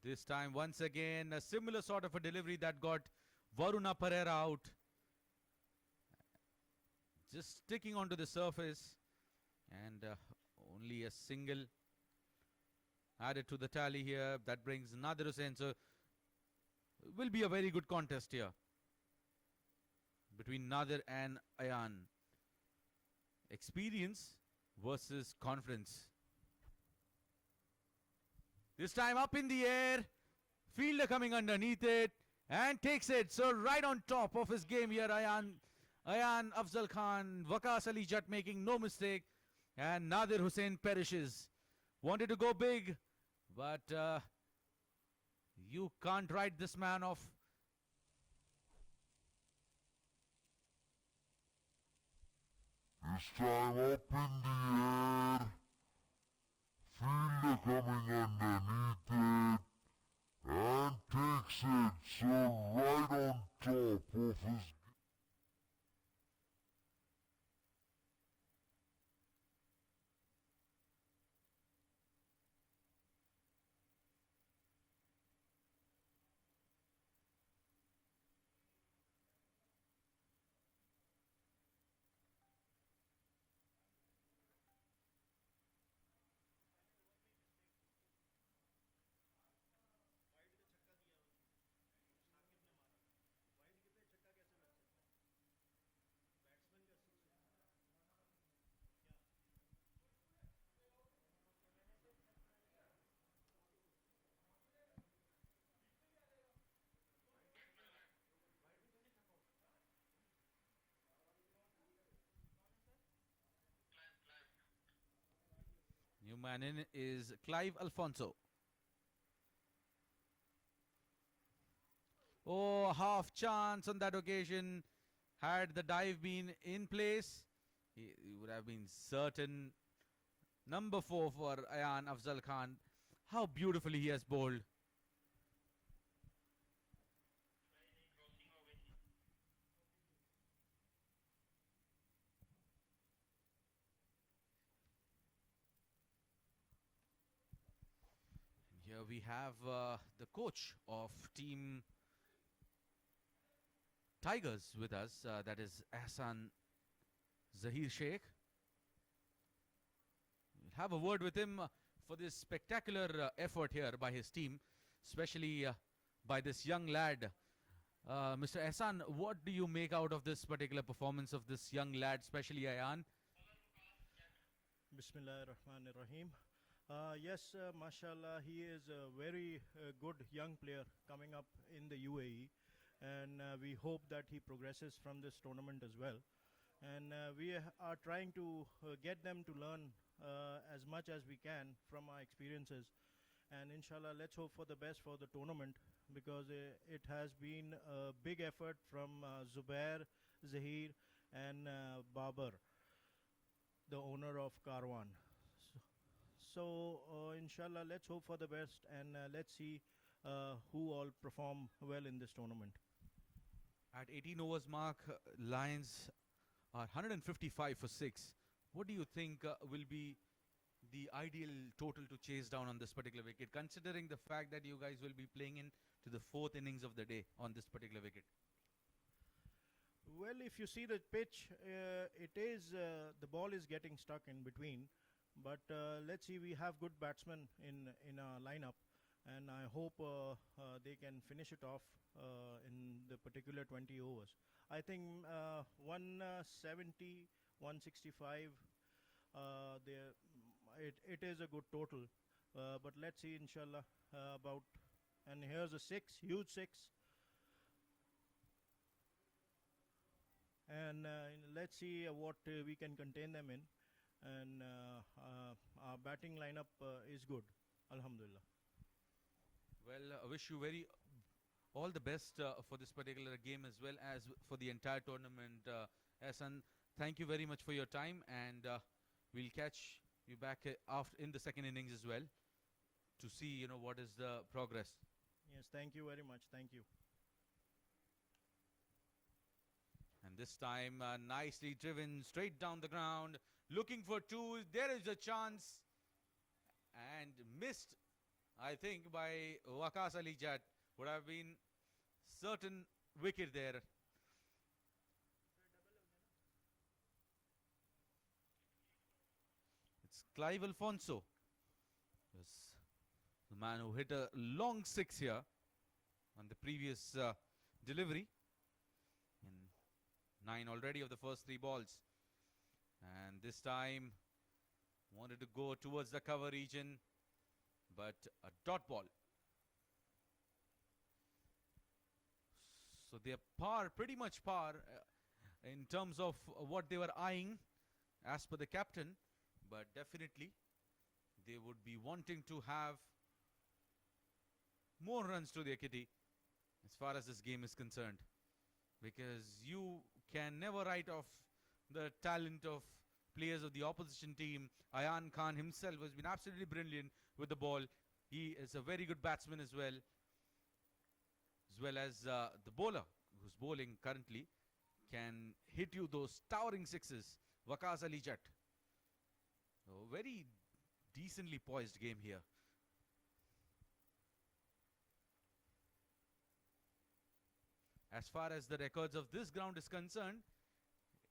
This time, once again, a similar sort of a delivery that got Varuna Pereira out. Just sticking onto the surface, and only a single added to the tally here. That brings Nadir Hussain. So, will be a very good contest here between Nadir and Ayan. Experience versus confidence. This time up in the air. Fielder coming underneath it and takes it. So right on top of his game here, Ayan Afzal Khan. Waqas Ali Jatt making no mistake. And Nadir Hussain perishes. Wanted to go big, but you can't write this man off. This time up in the air. Fielder coming underneath it. And takes it. So right on top of his. New man in is Clive Alfonso. Oh, half chance on that occasion. Had the dive been in place, he would have been certain. Number 4 for Ayan Afzal Khan. How beautifully he has bowled. Here we have the coach of Team Tigers with us, that is Ahsan Zahir Sheikh. We'll have a word with him for this spectacular effort here by his team, especially by this young lad. Mr. Ahsan, what do you make out of this particular performance of this young lad, especially Ayan? Bismillah ar-Rahman ar-Rahim. Yes, mashallah, he is a very good young player coming up in the UAE, and we hope that he progresses from this tournament as well. And we are trying to get them to learn as much as we can from our experiences. And inshallah, let's hope for the best for the tournament, because it has been a big effort from Zubair, Zahir, and Babar, the owner of Karwan. So, inshallah, let's hope for the best, and let's see who all perform well in this tournament. At 18 overs mark, Lions are 155 for 6. What do you think will be the ideal total to chase down on this particular wicket, considering the fact that you guys will be playing in to the 4th innings of the day on this particular wicket? Well, if you see the pitch, the ball is getting stuck in between. But let's see, we have good batsmen in our lineup, and I hope they can finish it off in the particular 20 overs. I think 170, 165, it is a good total. But let's see, inshallah, and here's a 6, huge 6. And let's see what we can contain them in. And our batting lineup is good, alhamdulillah. Well, I wish you all the best for this particular game as well as for the entire tournament. Ahsan, thank you very much for your time, and we'll catch you back after in the second innings as well to see what is the progress. Yes, thank you very much. Thank you. And this time, nicely driven straight down the ground, looking for 2. There is a chance, and missed, I think, by Waqas Ali Jatt. Would have been certain wicket there. It's Clive Alfonso, yes, the man who hit a long 6 here on the previous delivery. In 9 already of the first 3 balls. And this time wanted to go towards the cover region, but a dot ball. So they are pretty much par in terms of what they were eyeing as per the captain, but definitely they would be wanting to have more runs to their kitty as far as this game is concerned, because you can never write off the talent of players of the opposition team. Ayan Khan himself has been absolutely brilliant with the ball. He is a very good batsman as well as the bowler who's bowling currently can hit you those towering 6s. Waqas Ali Jatt. A very decently poised game here. As far as the records of this ground is concerned,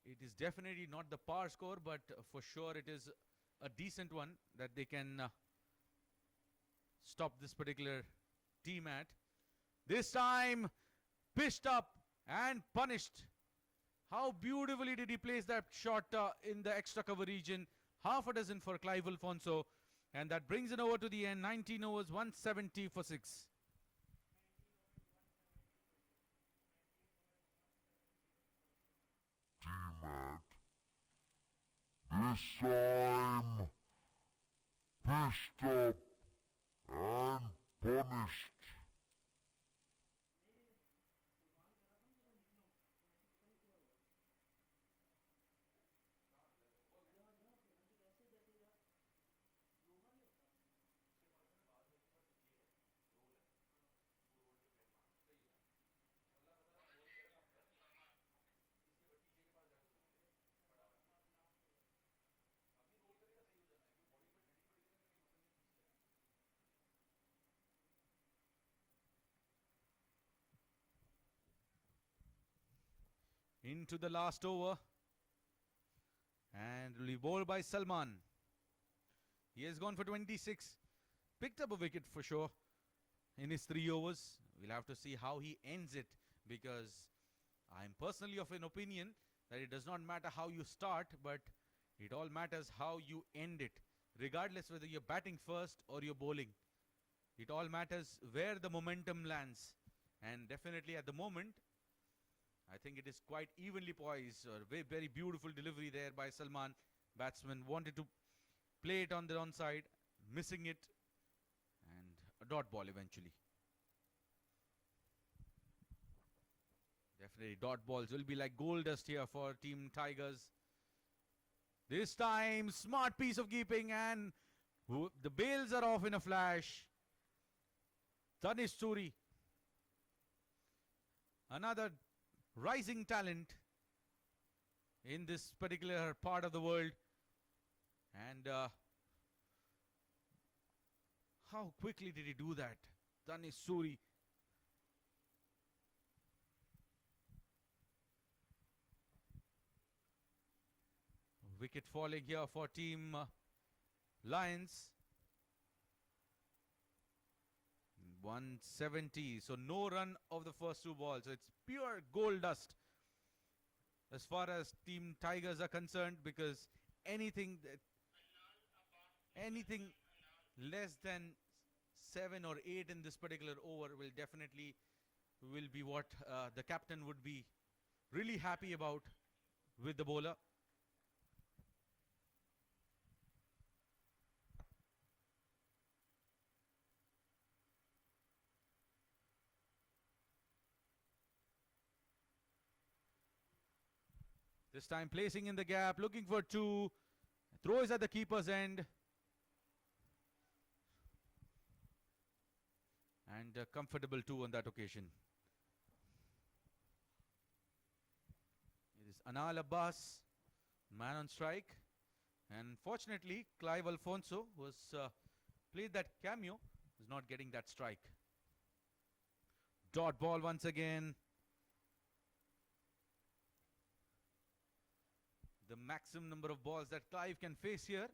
it is definitely not the par score, but for sure it is a decent one that they can stop this particular team at. This time, pitched up and punished. How beautifully did he place that shot in the extra cover region. Half a dozen for Clive Alfonso. And that brings it over to the end. 19 overs, 170 for 6. This time, pitched up and punished. into the last over. And will be bowled by Salman. He has gone for 26. Picked up a wicket for sure in his 3 overs. We'll have to see how he ends it, because I'm personally of an opinion that it does not matter how you start, but it all matters how you end it. Regardless whether you're batting first or you're bowling, it all matters where the momentum lands. And definitely at the moment, I think it is quite evenly poised. Or very, very beautiful delivery there by Salman. Batsman wanted to play it on the onside, missing it, and a dot ball eventually. Definitely dot balls will be like gold dust here for Team Tigers. This time, smart piece of keeping, and the bails are off in a flash. Tanish Suri, another rising talent in this particular part of the world. And how quickly did he do that? Tanish Suri. Wicket falling here for Team Lions. 170. So no run of the first 2 balls. So it's pure gold dust as far as Team Tigers are concerned, because anything less than 7 or 8 in this particular over will be what the captain would be really happy about with the bowler. This time placing in the gap, looking for 2. Throw is at the keeper's end. And a comfortable 2 on that occasion. It is Anal Abbas, man on strike. And fortunately, Clive Alfonso, who has played that cameo, is not getting that strike. Dot ball once again. The maximum number of balls that Clive can face here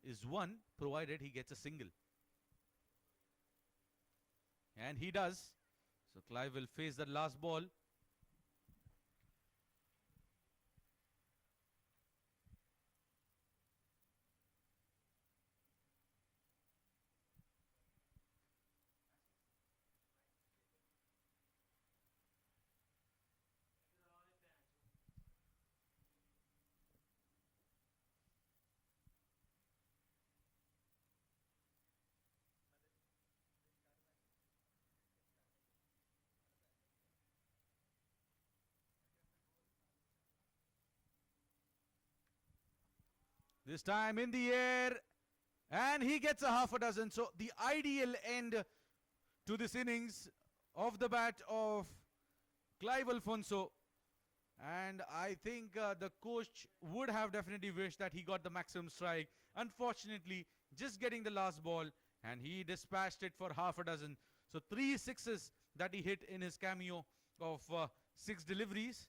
is 1, provided he gets a single. And he does. So Clive will face that last ball. This time in the air, and he gets a half a dozen. So the ideal end to this innings of the bat of Clive Alfonso. And I think the coach would have definitely wished that he got the maximum strike. Unfortunately, just getting the last ball, and he dispatched it for half a dozen. So 3 sixes that he hit in his cameo of 6 deliveries,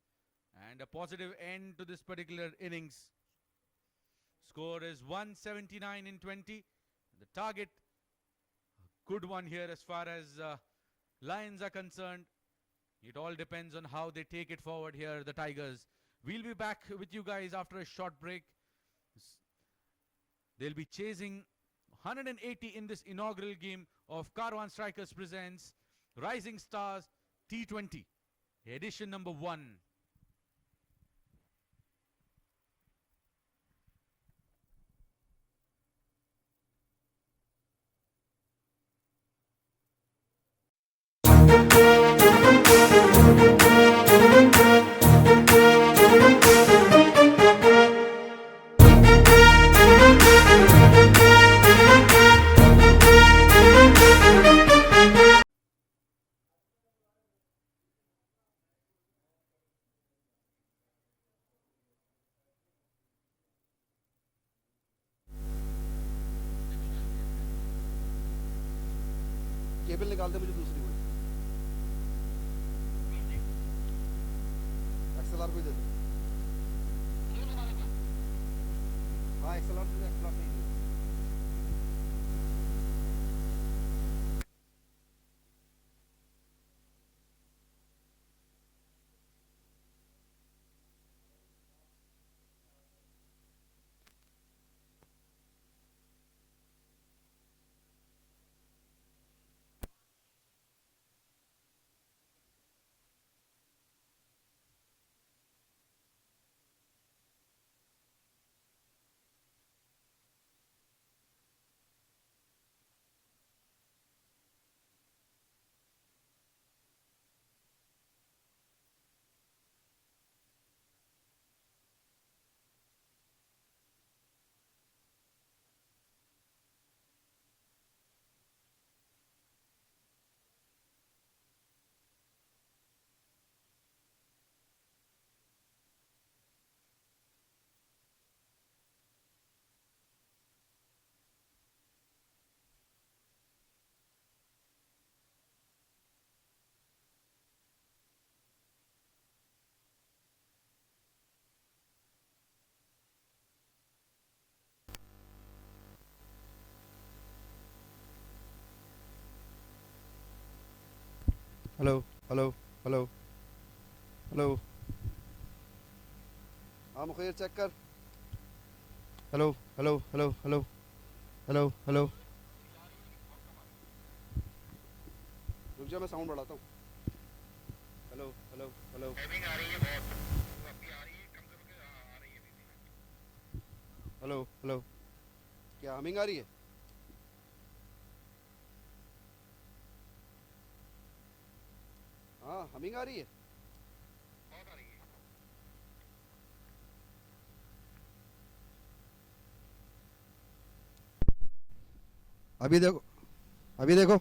and a positive end to this particular innings. Score is 179 in 20. The target, a good one here as far as Lions are concerned. It all depends on how they take it forward here, the Tigers. We'll be back with you guys after a short break. They'll be chasing 180 in this inaugural game of Karwan Strikers presents Rising Stars T20, edition number 1. Cable निकाल दे मुझे दूसरी कोई XLR को ही दे दो। हाँ XLR से XLR नहीं दे। Hello hello hello hello. हाँ मुखैर चेक कर। Hello hello hello hello hello hello. रुक जा मैं साउंड बढ़ाता हूँ। Hello hello hello. Hello hello. क्या हमिंग आ रही है? हाँ हमिंग आ रही है। अभी देखो अभी देखो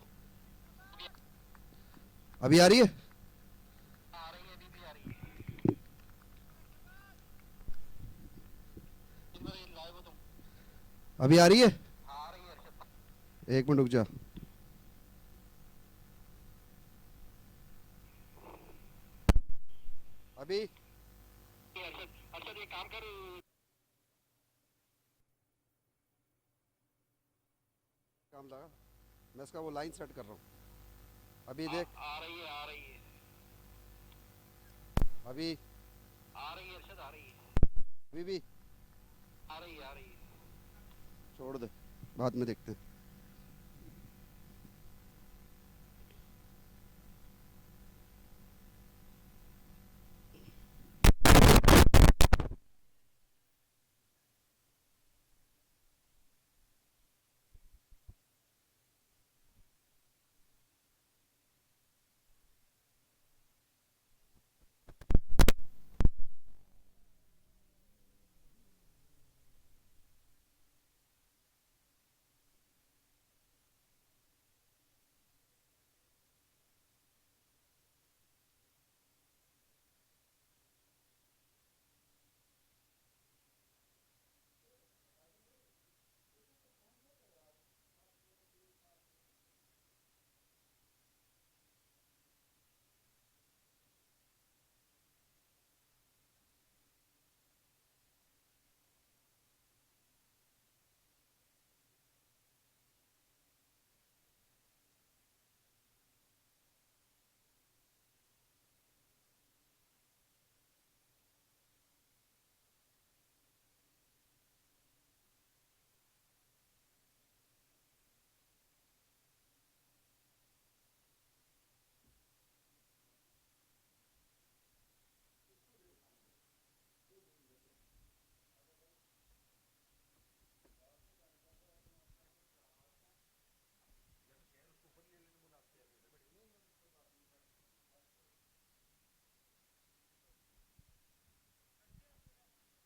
अभी आ रही है। अभी आ रही है। एक मिनट रुक जा। अभी काम लगा। मैं इसका वो लाइन सेट कर रहा हूँ। अभी देख आ रही है आ रही है अभी आ रही है अरशद आ रही है अभी भी आ रही है आ रही है छोड़ दे बाद में देखते हैं।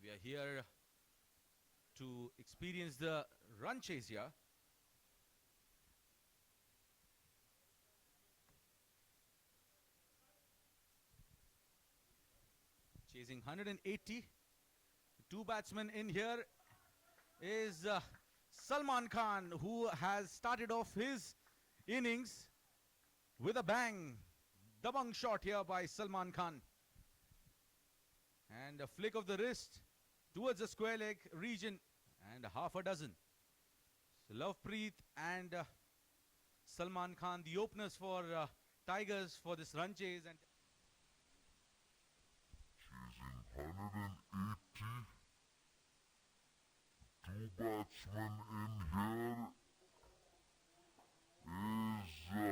We are here to experience the run chase here. Chasing 180. Two batsmen in here is Salman Khan, who has started off his innings with a bang. Dabang shot here by Salman Khan. And a flick of the wrist towards the square leg region, and half a dozen. So Lovepreet and Salman Khan, the openers for Tigers for this run chase. And Chasing 180. Two batsmen in here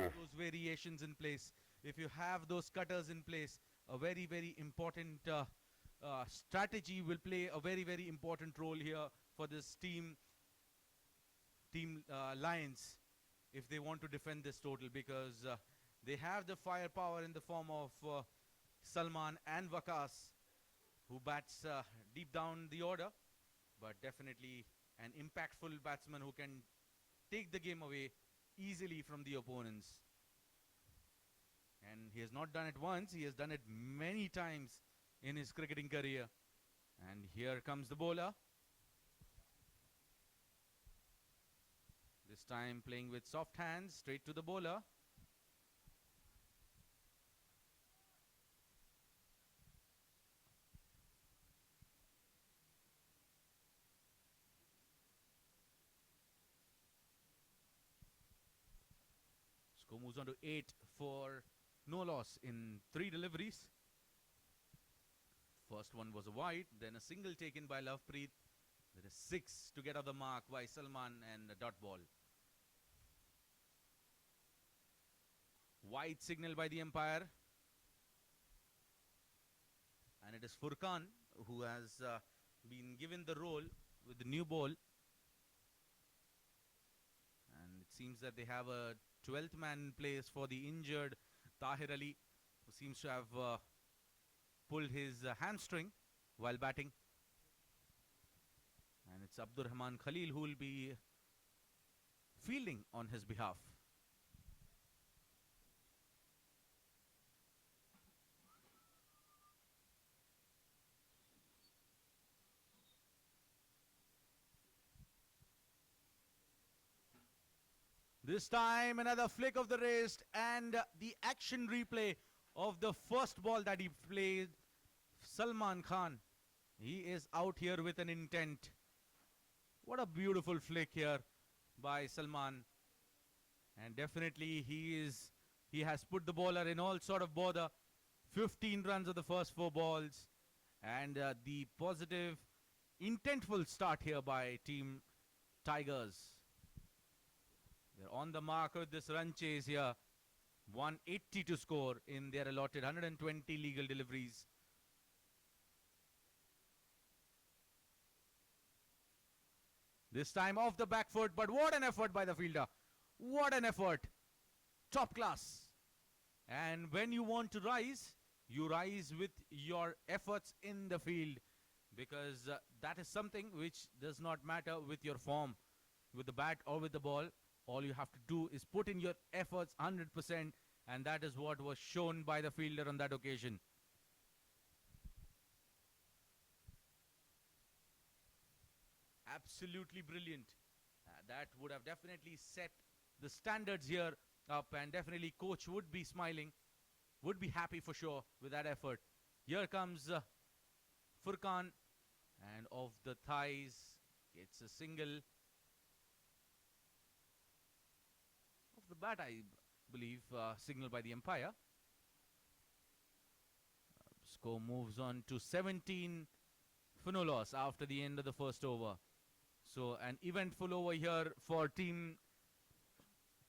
is those variations in place. If you have those cutters in place, a very, very important strategy will play a very, very important role here for this team Lions, if they want to defend this total, because they have the firepower in the form of Salman and Vakas, who bats deep down the order, but definitely an impactful batsman who can take the game away easily from the opponents. And he has not done it once, he has done it many times in his cricketing career. And here comes the bowler. This time playing with soft hands, straight to the bowler. Score moves on to 8 for no loss in 3 deliveries. First one was a wide, then a single taken by Lovepreet. There is 6 to get off the mark by Salman and a dot ball. Wide signal by the umpire. And it is Furkan who has been given the role with the new ball. And it seems that they have a 12th man in place for the injured Tahir Ali, who seems to have pulled his hamstring while batting. And it's Abdur Rahman Khalil who will be fielding on his behalf. This time another flick of the wrist and the action replay of the first ball that he played. Salman Khan, he is out here with an intent. What a beautiful flick here by Salman. And definitely he has put the bowler in all sort of bother. 15 runs of the first 4 balls. And the positive, intentful start here by Team Tigers. They're on the mark with this run chase here. 180 to score in their allotted 120 legal deliveries. This time off the back foot, but what an effort by the fielder. What an effort. Top class. And when you want to rise, you rise with your efforts in the field, because that is something which does not matter with your form, with the bat or with the ball. All you have to do is put in your efforts 100%, and that is what was shown by the fielder on that occasion. Absolutely brilliant. That would have definitely set the standards here up, and definitely coach would be smiling, would be happy for sure with that effort. Here comes Furkan, and off the thighs, it's a single. Off the bat, I believe, signal by the umpire. Score moves on to 17 for no loss after the end of the first over. So an eventful over here for Team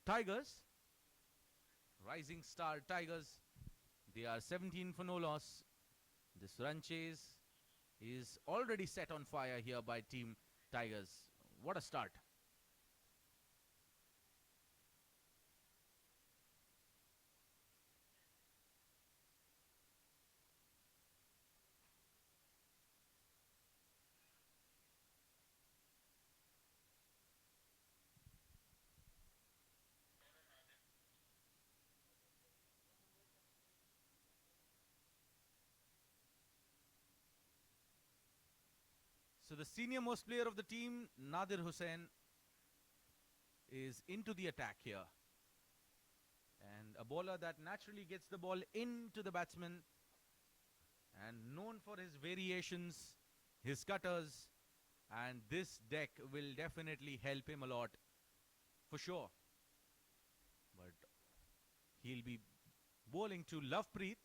Tigers. Rising Star Tigers. They are 17 for no loss. This run chase is already set on fire here by Team Tigers. What a start. So the senior most player of the team, Nadir Hussain, is into the attack here. And a bowler that naturally gets the ball into the batsman. and known for his variations, his cutters, and this deck will definitely help him a lot, for sure. But he'll be bowling to Lovepreet.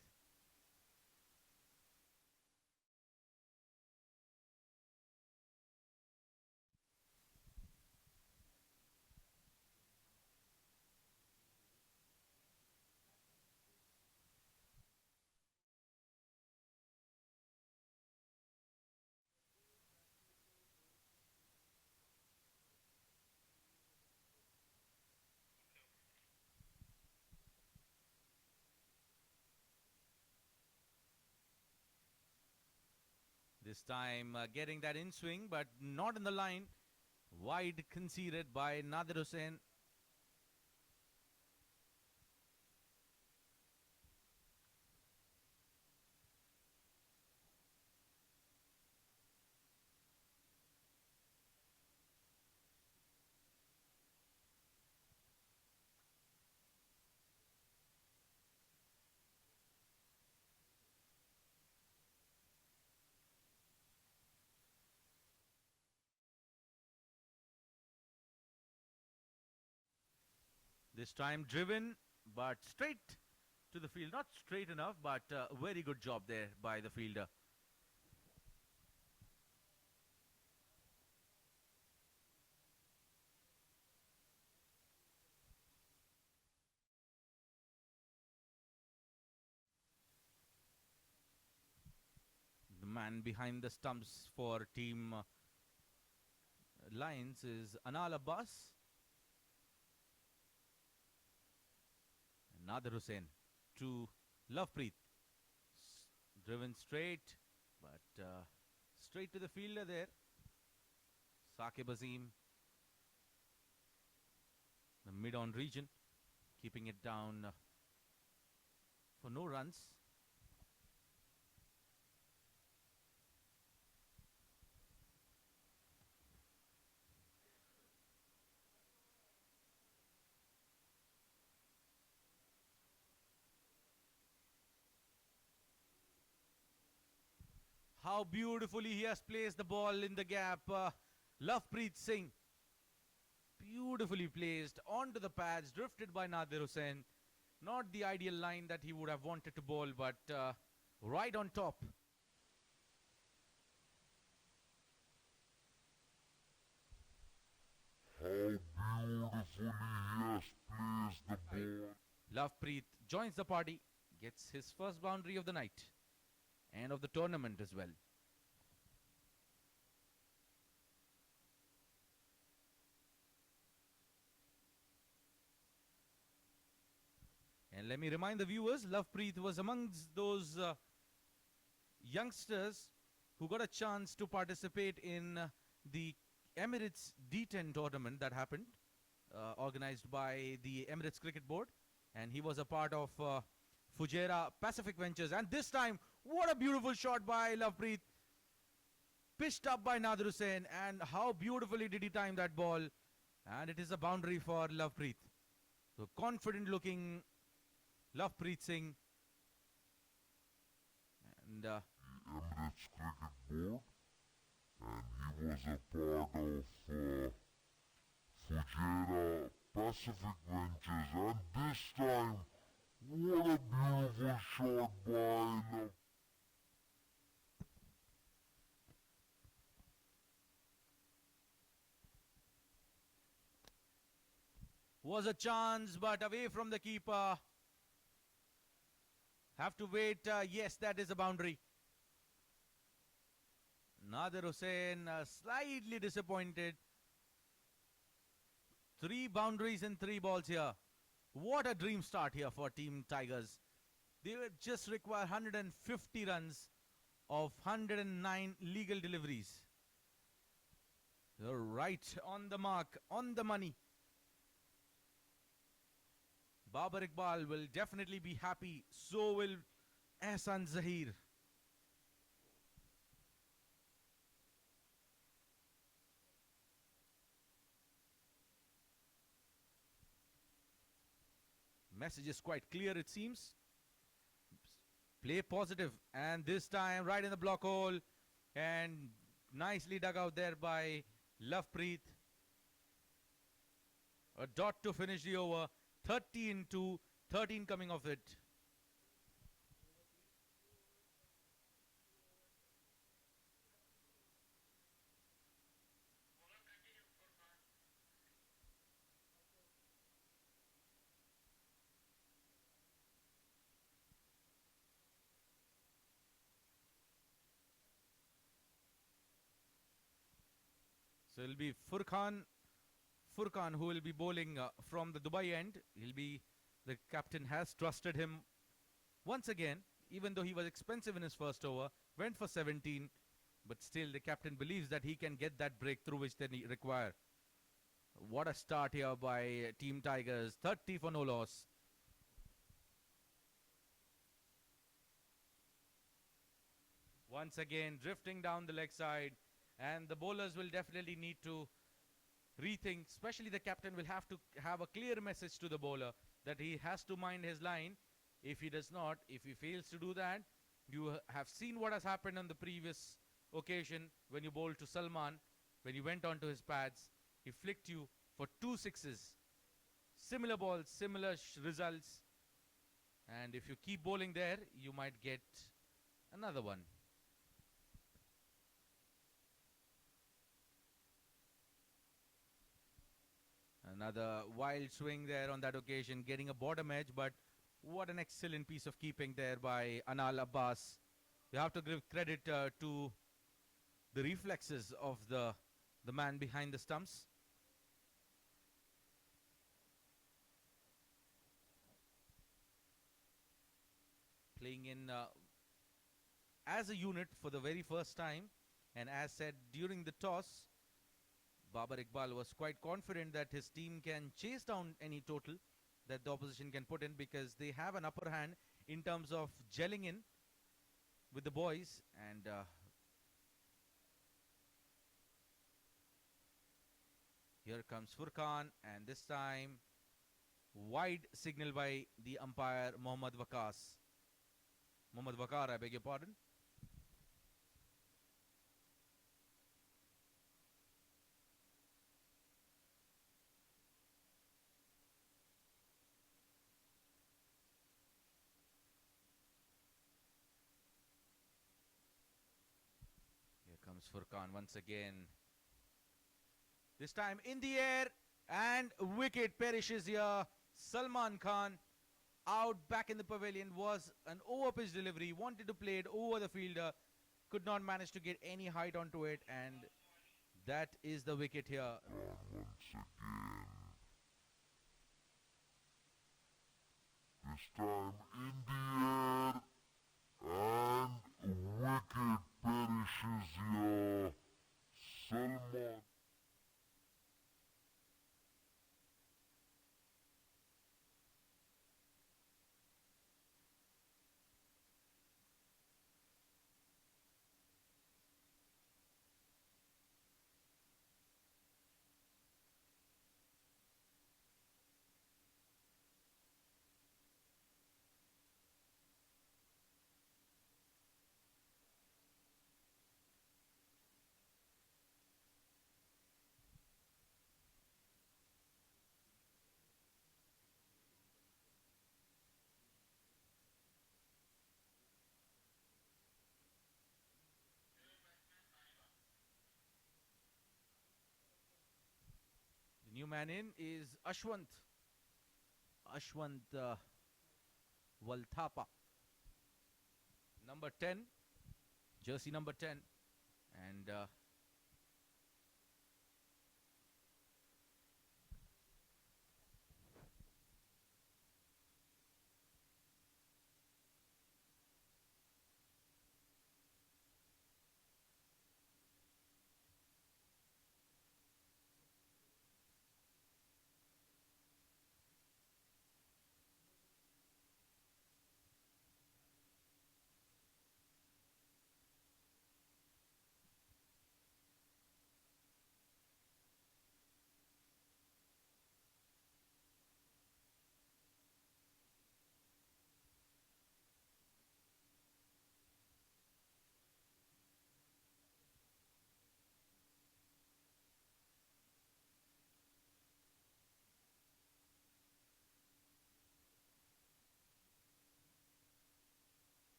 This time getting that in swing, but not in the line. Wide conceded by Nadir Hussain. This time driven, but straight to the field. Not straight enough, but very good job there by the fielder. The man behind the stumps for team Lions is Anal Abbas. Nadir Hussain to Lovepreet. Driven straight, but straight to the fielder there. Saqib Azim. The mid-on region, keeping it down for no runs. How beautifully he has placed the ball in the gap. Lovepreet Singh. Beautifully placed onto the pads, drifted by Nadir Hussain. Not the ideal line that he would have wanted to bowl, but right on top. How beautifully he has placed the ball. Lovepreet joins the party, gets his first boundary of the night and of the tournament as well. And let me remind the viewers, Lovepreet was amongst those youngsters who got a chance to participate in the Emirates D10 tournament that happened, organized by the Emirates Cricket Board. And he was a part of Fujairah Pacific Ventures. And this time, what a beautiful shot by Lovepreet. Pitched up by Nadir Hussain. And how beautifully did he time that ball. And it is a boundary for Lovepreet. So confident looking Lovepreet Singh. And Emirates Cricket Board, and he was a part of Fujairah Pacific Ventures, and this time, what a beautiful shot by Love. was a chance, but away from the keeper. Have to wait. Yes, that is a boundary. Nadir Hussain slightly disappointed. 3 boundaries in 3 balls here. What a dream start here for Team Tigers. They will just require 150 runs of 109 legal deliveries. They're right on the mark, on the money. Babar Iqbal will definitely be happy. So will Ehsan Zahir. Message is quite clear, it seems. Play positive, and this time right in the block hole, and nicely dug out there by Lovepreet. A dot to finish the over. 13-2, 13 coming off it. So it'll be Furkan who will be bowling from the Dubai end. The captain has trusted him once again, even though he was expensive in his first over, went for 17, but still the captain believes that he can get that breakthrough which they require. What a start here by Team Tigers, 30 for no loss. Once again, drifting down the leg side, and the bowlers will definitely need to rethink, especially the captain will have to have a clear message to the bowler that he has to mind his line. If he does not, if he fails to do that, you have seen what has happened on the previous occasion when you bowled to Salman, when he went onto his pads, he flicked you for 2 sixes. Similar balls, similar results. And if you keep bowling there, you might get another one. Another wild swing there on that occasion, getting a bottom edge, but what an excellent piece of keeping there by Anal Abbas. You have to give credit to the reflexes of the man behind the stumps. Playing in as a unit for the very first time, and as said during the toss, Babar Iqbal was quite confident that his team can chase down any total that the opposition can put in because they have an upper hand in terms of gelling in with the boys. And here comes Furkan, and this time wide signal by the umpire Mohammad Wakar, I beg your pardon. Comes Furkan once again. This time in the air, and wicket perishes here. Salman Khan out back in the pavilion was an over pitch delivery. Wanted to play it over the fielder. Could not manage to get any height onto it, and that is the wicket here. Once again. This time in the air, and wicket perishes here. Salman. The new man in is Ashwant Walthapa, number 10, jersey number 10, and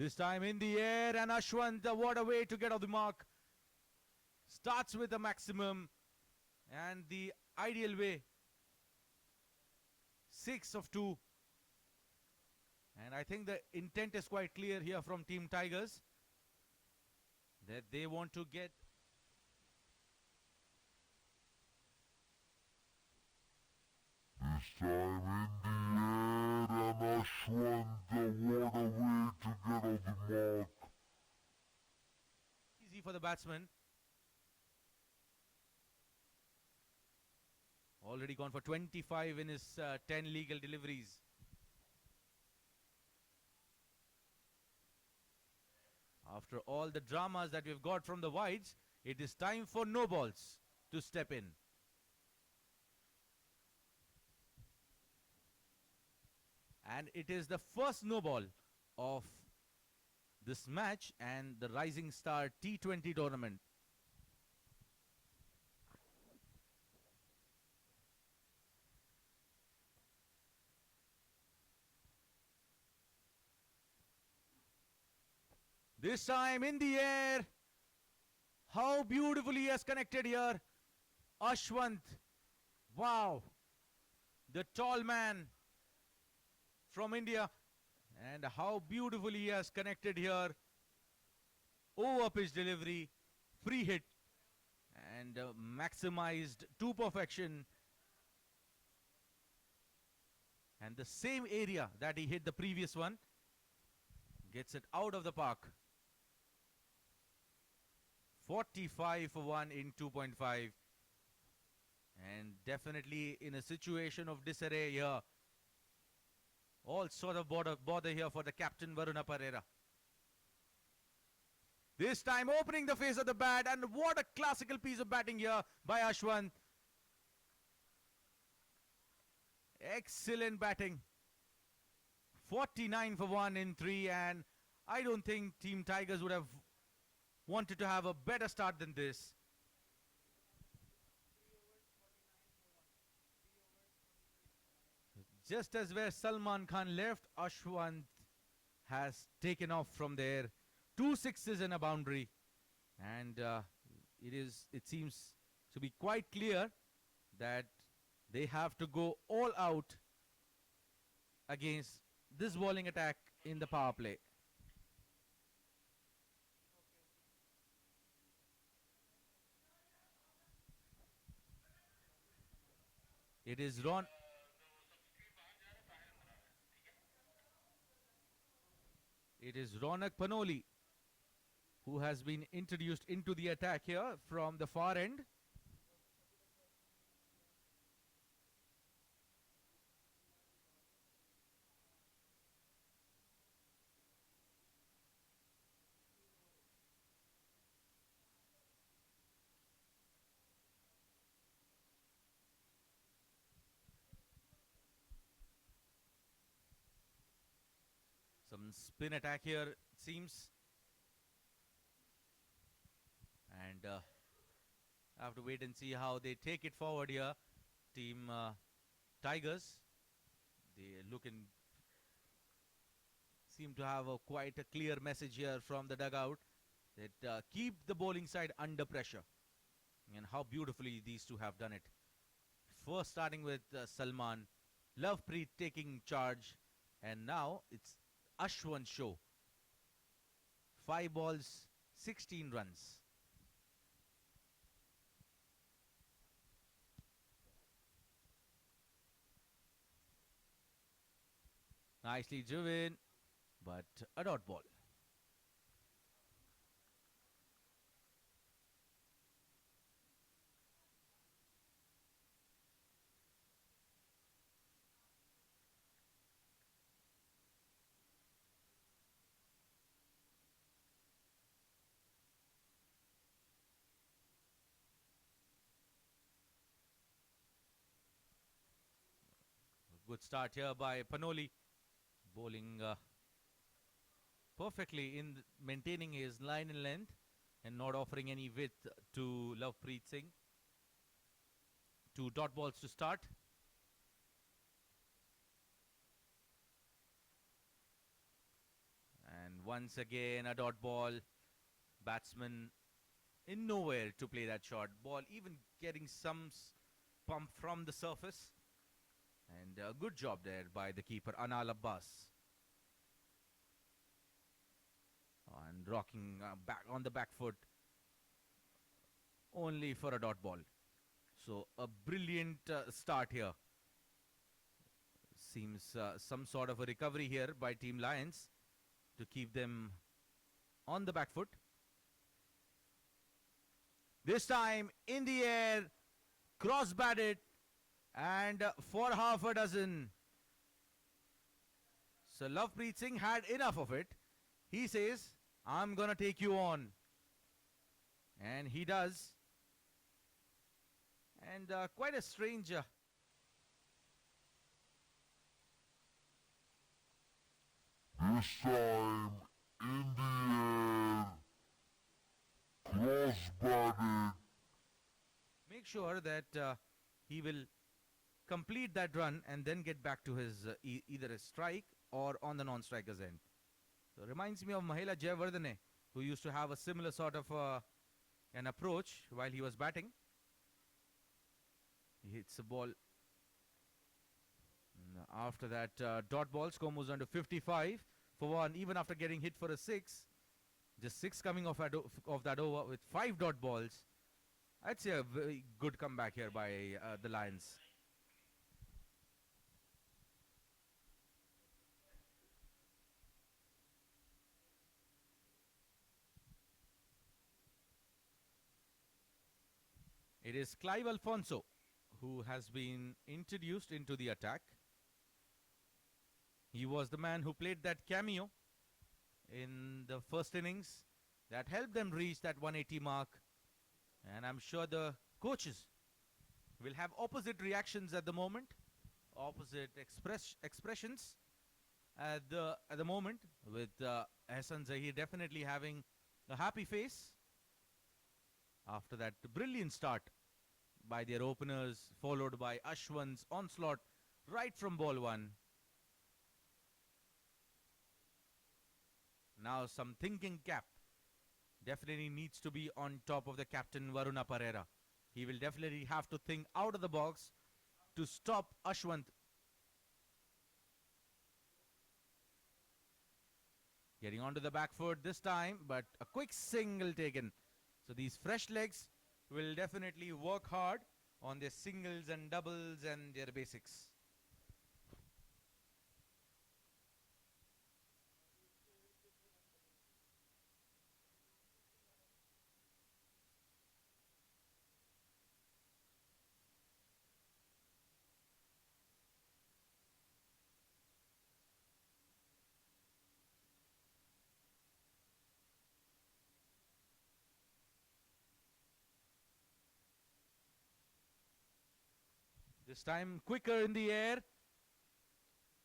This time in the air, and Ashwant, what a way to get off the mark. Starts with a maximum and the ideal way. 6 of 2. And I think the intent is quite clear here from Team Tigers, that they want to get This time in the air, and Ashwant, what a way to get off the mark. easy for the batsman. Already gone for 25 in his 10 legal deliveries. After all the dramas that we've got from the wides, it is time for no balls to step in. And it is the first no ball of this match and the Rising Star T20 tournament. This time in the air. How beautifully he has connected here. Ashwant. Wow. The tall man from India. And how beautifully he has connected here. Over pitch delivery. Free hit. And maximized to perfection. And the same area that he hit the previous one. Gets it out of the park. 45 for 1 in 2.5. And definitely in a situation of disarray here. All sort of bother here for the captain Varuna Pereira. This time opening the face of the bat, and what a classical piece of batting here by Ashwant. Excellent batting. 49 for 1 in 3, and I don't think Team Tigers would have wanted to have a better start than this. Just as where Salman Khan left, Ashwant has taken off from there. 2 sixes and a boundary. And it seems to be quite clear that they have to go all out against this bowling attack in the power play. It is Ronak Panoli who has been introduced into the attack here from the far end. Some spin attack here, it seems. And have to wait and see how they take it forward here. Team Tigers. They seem to have quite a clear message here from the dugout that keep the bowling side under pressure. And how beautifully these two have done it. First starting with Salman. Lovepreet taking charge. And now it's Ashwant's show. 5 balls, 16 runs. Nicely driven, but a dot ball. Good start here by Panoli, bowling perfectly in maintaining his line and length and not offering any width to Lovepreet Singh. 2 dot balls to start. And once again, a dot ball. Batsman in nowhere to play that shot. Ball even getting some pump from the surface. And a good job there by the keeper, Anal Abbas. And rocking back on the back foot. Only for a dot ball. So a brilliant start here. Seems some sort of a recovery here by Team Lions to keep them on the back foot. This time in the air, cross batted, and for half a dozen. So Lovepreet Singh had enough of it. He says, I'm gonna take you on. And he does. And quite a strange This time in the air, cross-batted. make sure that he will complete that run and then get back to his either a strike or on the non-striker's end. So reminds me of Mahela Jayawardene, who used to have a similar sort of an approach while he was batting. He hits the ball. After that dot ball, score moves on to 55 for 1, even after getting hit for a 6. Just 6 coming off that over with 5 dot balls. I'd say a very good comeback here by the Lions. It is Clive Alfonso who has been introduced into the attack. He was the man who played that cameo in the first innings that helped them reach that 180 mark. And I'm sure the coaches will have opposite reactions at the moment, opposite expressions at the moment, with Hassan Zahir definitely having a happy face after that brilliant start by their openers, followed by Ashwin's onslaught right from ball 1. Now some thinking cap definitely needs to be on top of the captain Varuna Pereira. He will definitely have to think out of the box to stop Ashwant. Getting onto the back foot this time, but a quick single taken. So these fresh legs will definitely work hard on their singles and doubles and their basics. This time quicker in the air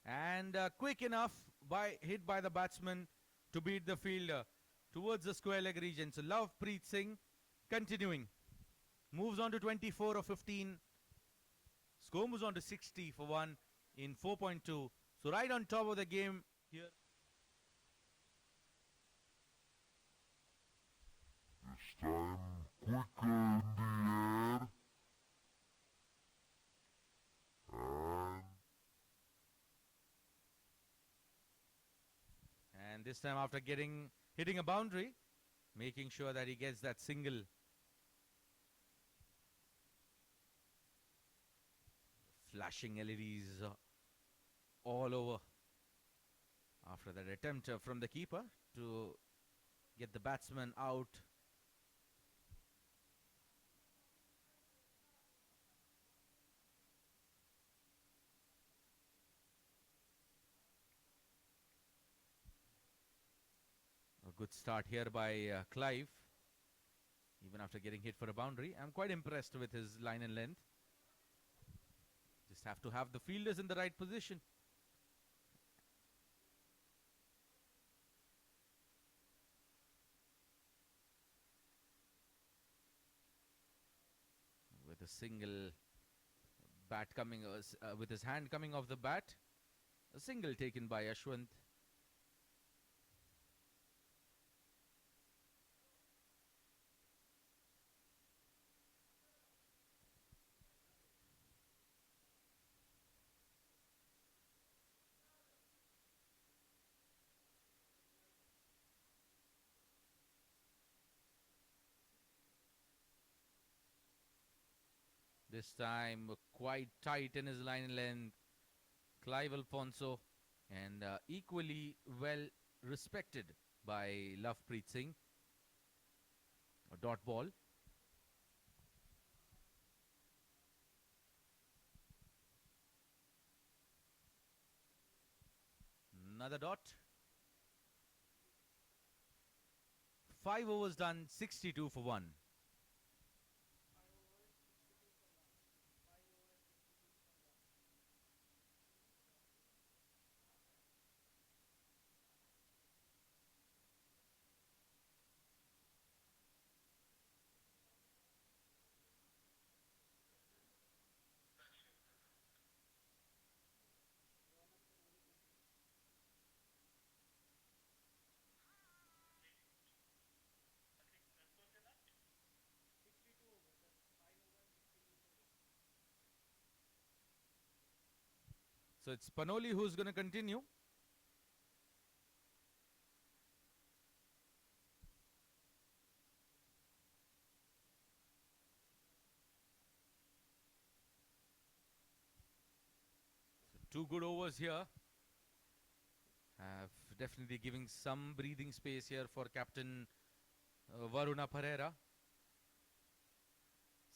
and quick enough hit by the batsman to beat the fielder towards the square leg region. So Lovepreet Singh continuing. Moves on to 24 or 15. Score moves on to 60 for 1 in 4.2. So right on top of the game here. This time quicker in the air. And this time after hitting a boundary, making sure that he gets that single. Flashing LEDs all over after that attempt from the keeper to get the batsman out. A good start here by Clive, even after getting hit for a boundary. I'm quite impressed with his line and length. Just have to have the fielders in the right position. With a single bat coming, with his hand coming off the bat. A single taken by Ashwant. This time quite tight in his line length. Clive Alfonso, and equally well respected by Lovepreet Singh. A dot ball. Another dot. 5 overs done, 62 for 1. So it's Panoli who's going to continue. So 2 good overs here. Have definitely giving some breathing space here for captain Varuna Pereira.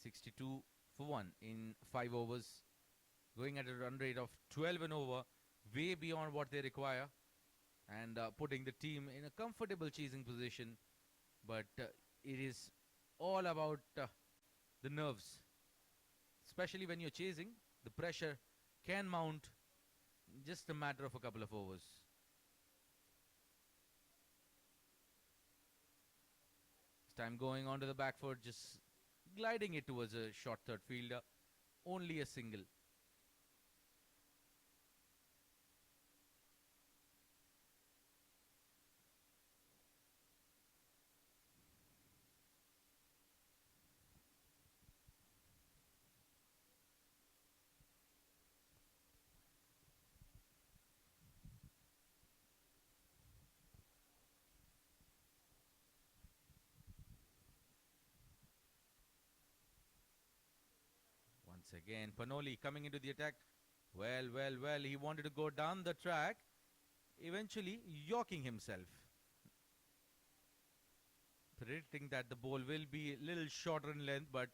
62 for 1 in 5 overs. Going at a run rate of 12 and over, way beyond what they require, and putting the team in a comfortable chasing position. But it is all about the nerves, especially when you're chasing. The pressure can mount just a matter of a couple of overs. This time going onto the back foot, just gliding it towards a short third fielder. Only a single. Once again, Panoli coming into the attack. Well, he wanted to go down the track, eventually yorking himself. Predicting that the ball will be a little shorter in length, but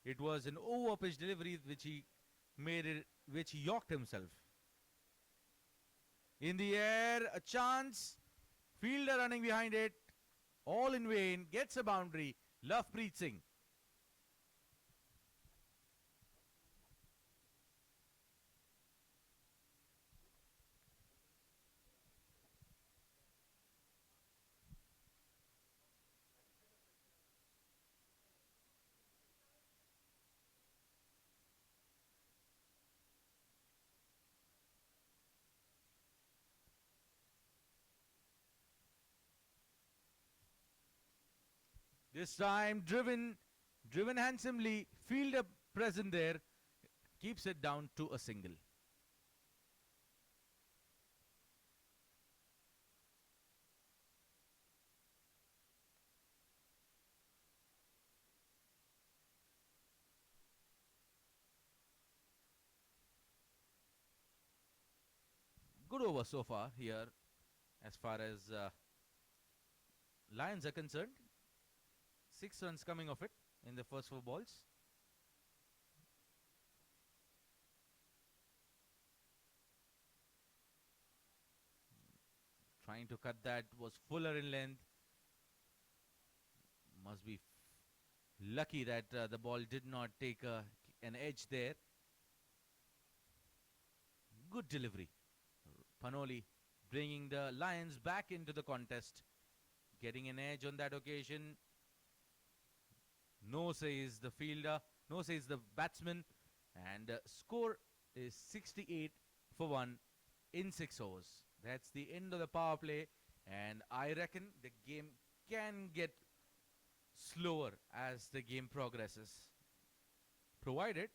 it was an over-pitch delivery which he yorked himself. In the air, a chance. Fielder running behind it. All in vain. Gets a boundary. Lovepreet Singh. This time driven handsomely. Fielder present there. Keeps it down to a single. Good over so far here as far as Lions are concerned. 6 runs coming of it in the first 4 balls. Trying to cut that was fuller in length. Must be lucky that the ball did not take an edge there. Good delivery. Panoli bringing the Lions back into the contest. Getting an edge on that occasion. No says the fielder. No says the batsman. And score is 68 for 1 in 6 overs. That's the end of the power play. And I reckon the game can get slower as the game progresses, provided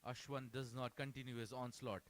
Ashwin does not continue his onslaught.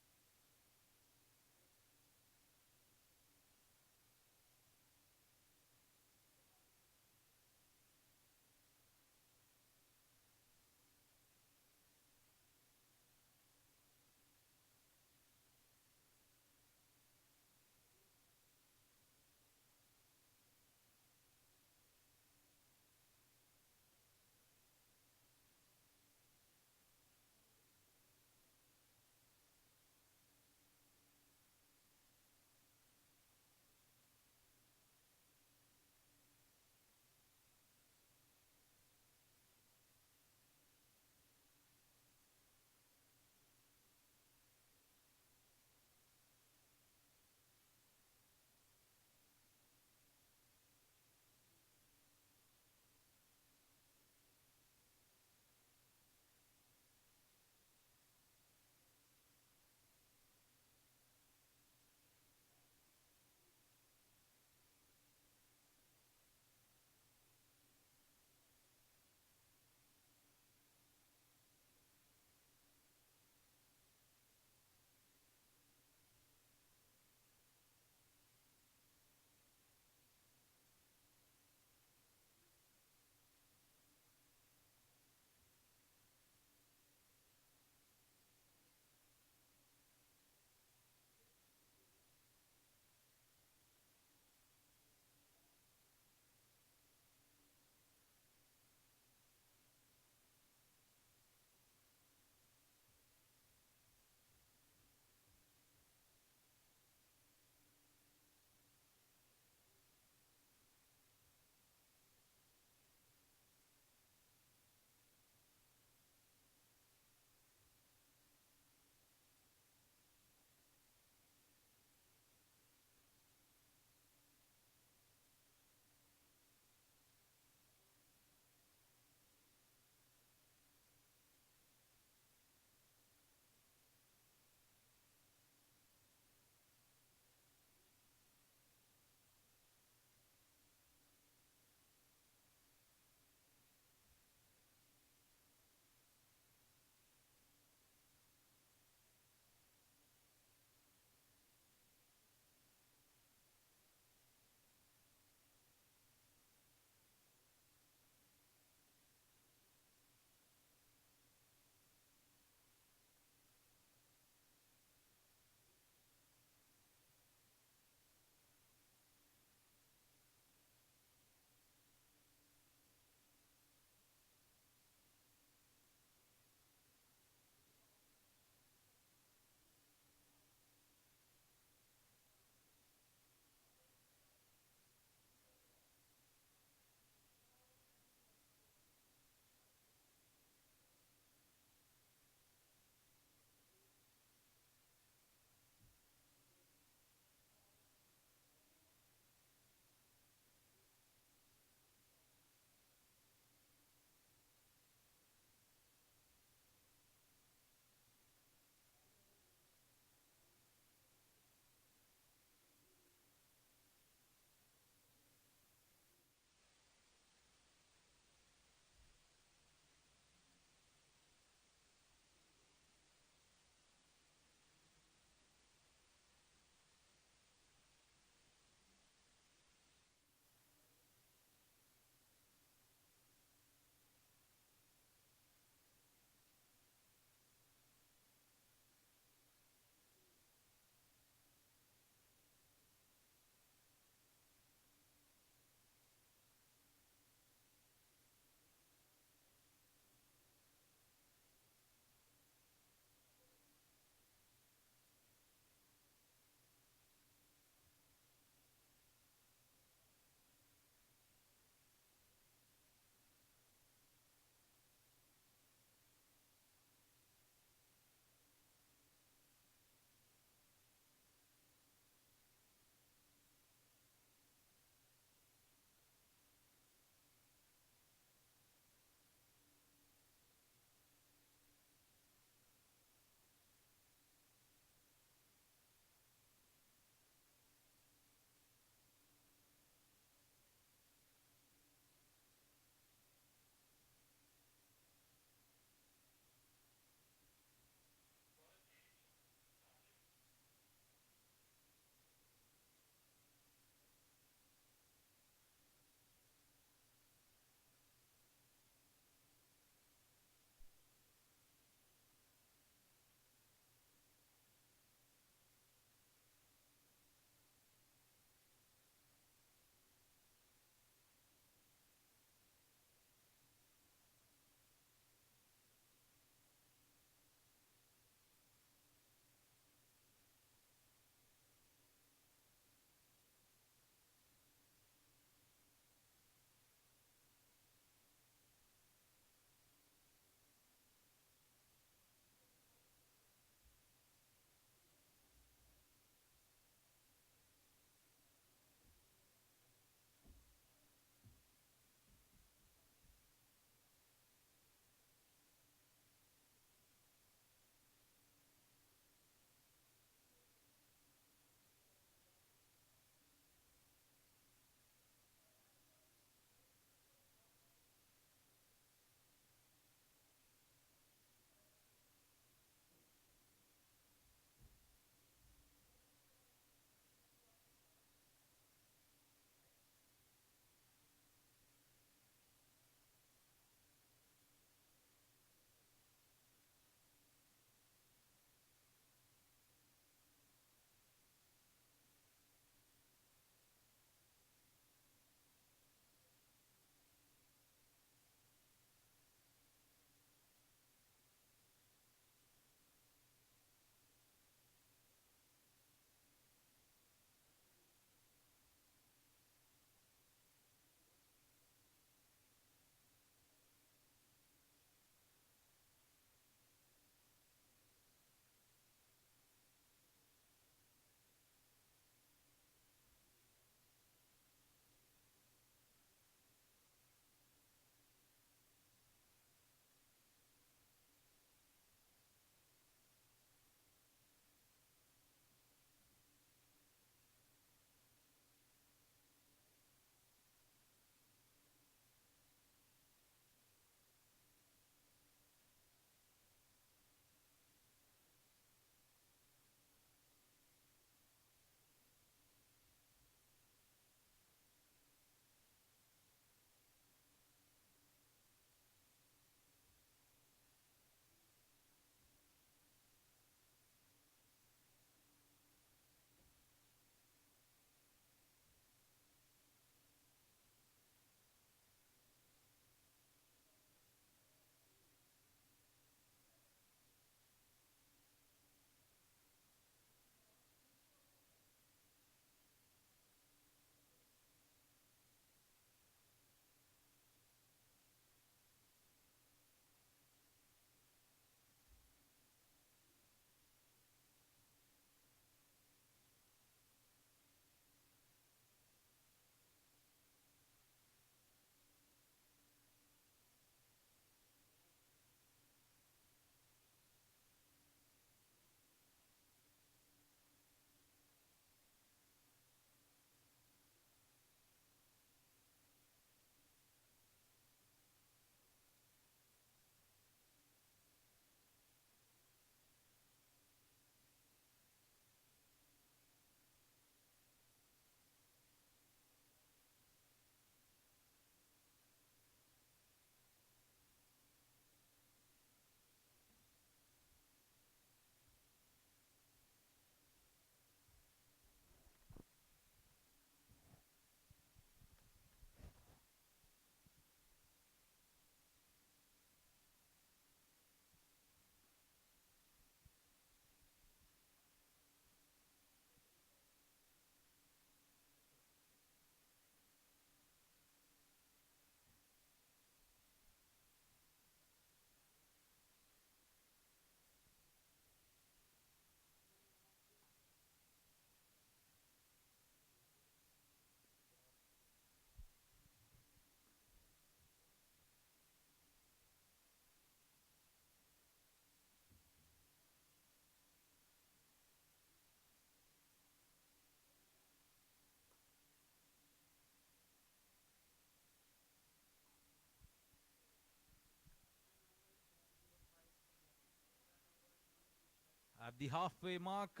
At the halfway mark,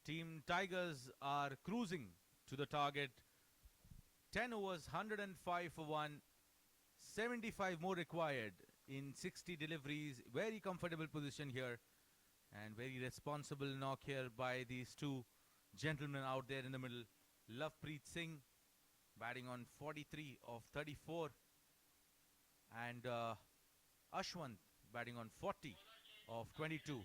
Team Tigers are cruising to the target. 10 overs, 105 for 1, 75 more required in 60 deliveries. Very comfortable position here and very responsible knock here by these two gentlemen out there in the middle. Lovepreet Singh batting on 43 of 34 and Ashwant batting on 40 of 22.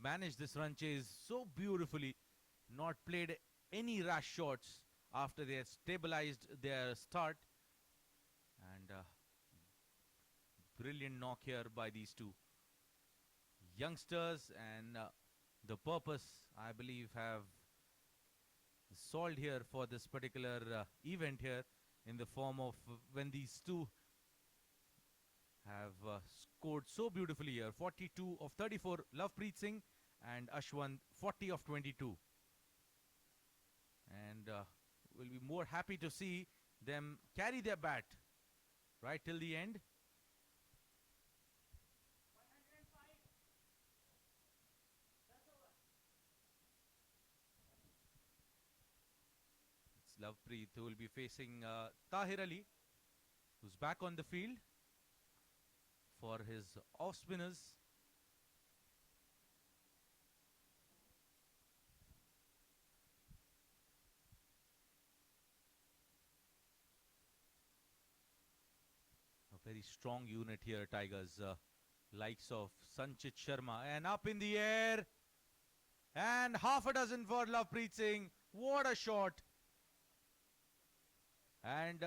Managed this run chase so beautifully, not played any rash shots after they had stabilized their start, and brilliant knock here by these two youngsters, and the purpose I believe have solved here for this particular event here in the form of when these two have scored so beautifully here. 42 of 34, Lovepreet Singh, and Ashwant 40 of 22. And we'll be more happy to see them carry their bat right till the end. It's Lovepreet who will be facing Tahir Ali, who's back on the field for his off spinners. A very strong unit here, Tigers. Likes of Sanchit Sharma. And up in the air. And half a dozen for Lovepreet Singh. What a shot. And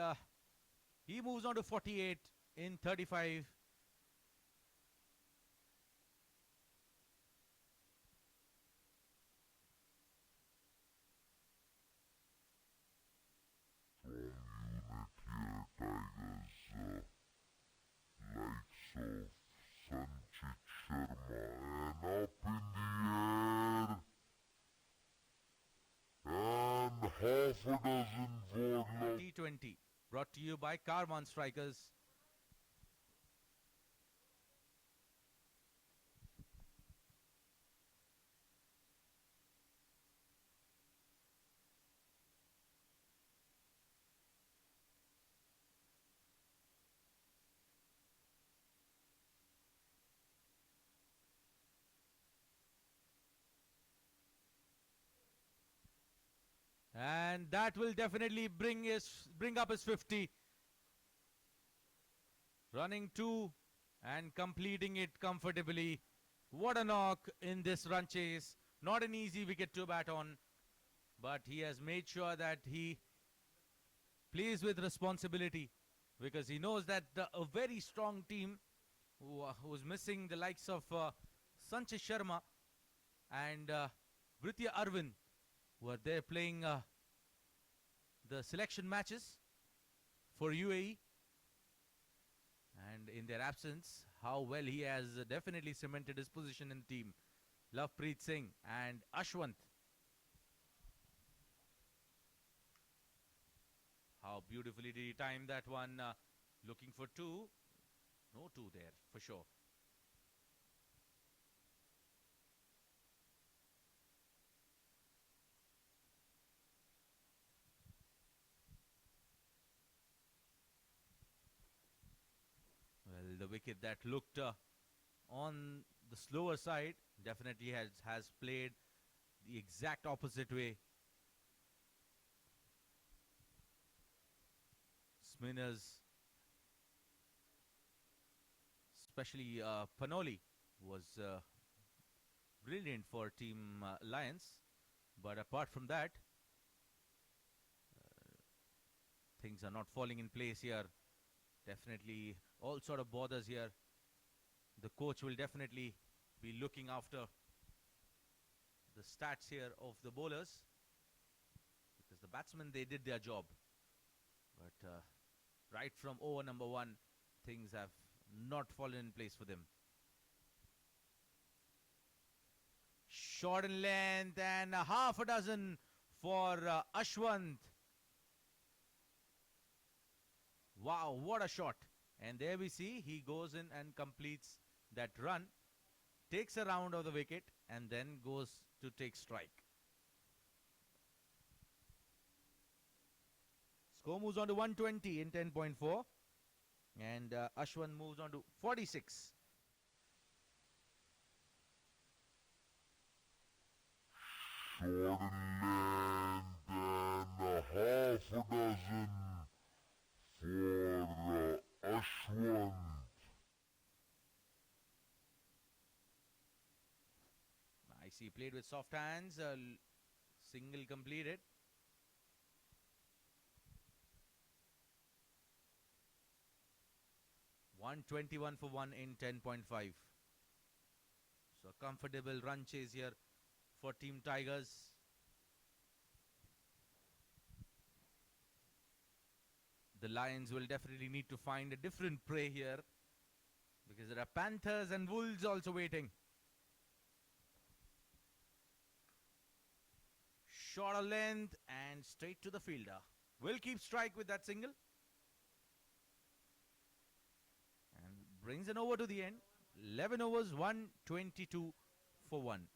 he moves on to 48 in 35. Half a dozen for T20 brought to you by Karwan Strikers. And that will definitely bring up his 50. Running 2 and completing it comfortably. What a knock in this run chase. Not an easy wicket to bat on, but he has made sure that he plays with responsibility, because he knows that a very strong team who's missing the likes of Sanchit Sharma and Vritya Arvind were there playing the selection matches for UAE, and in their absence, how well he has definitely cemented his position in the team. Lovepreet Singh and Ashwant. How beautifully did he time that one? Looking for 2. No 2 there for sure. Well, the wicket that looked on the slower side definitely has played the exact opposite way. Spinners, especially Panoli, was brilliant for Team Lions. But apart from that, things are not falling in place here. Definitely all sort of bothers here. The coach will definitely be looking after the stats here of the bowlers, because the batsmen, they did their job. But right from over number 1, things have not fallen in place for them. Short in length and half a dozen for Ashwant. Wow, what a shot. And there we see he goes in and completes that run, takes a round of the wicket and then goes to take strike. Score moves on to 120 in 10.4 and Ashwant moves on to 46. Short and land and half a dozen for Ashwant. Nice, he played with soft hands, single completed. $121 for 1 in 10.5. So a comfortable run chase here for Team Tigers. The Lions will definitely need to find a different prey here because there are Panthers and Wolves also waiting. Shorter length and straight to the fielder. Will keep strike with that single. And brings an over to the end. 11 overs, 122 for 1.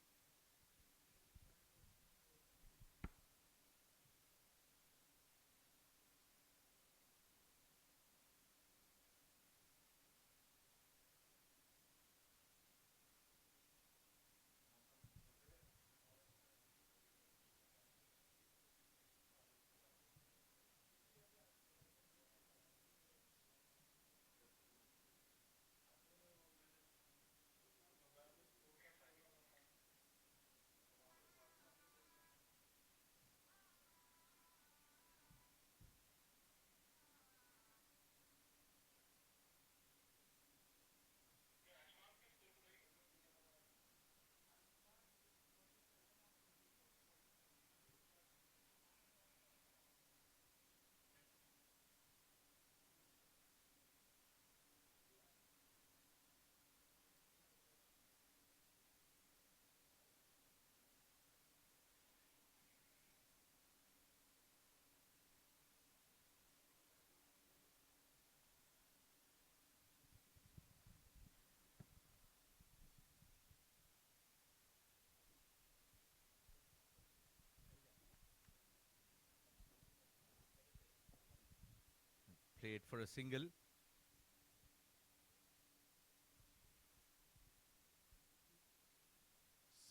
Played for a single.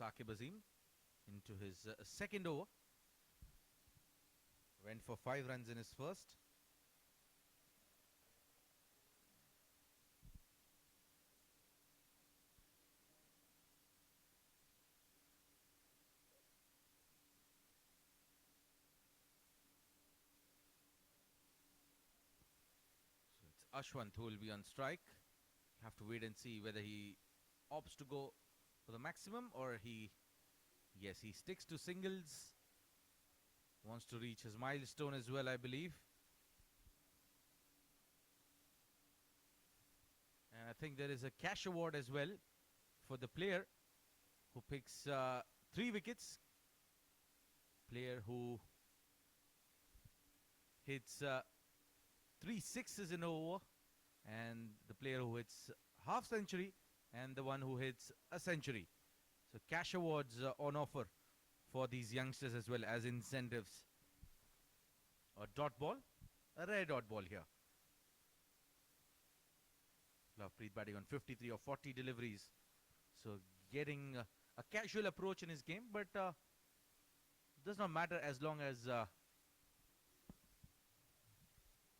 Saqib Azim into his second over. Went for 5 runs in his first. So it's Ashwant who will be on strike. Have to wait and see whether he opts to go for the maximum or yes, he sticks to singles. Wants to reach his milestone as well, I believe. And I think there is a cash award as well for the player who picks 3 wickets. Player who hits 3 sixes in an over, and the player who hits half century, and the one who hits a century. So cash awards on offer for these youngsters as well as incentives. A dot ball, a rare dot ball here. Lovepreet batting on 53 or 40 deliveries. So getting a casual approach in his game, but does not matter as long as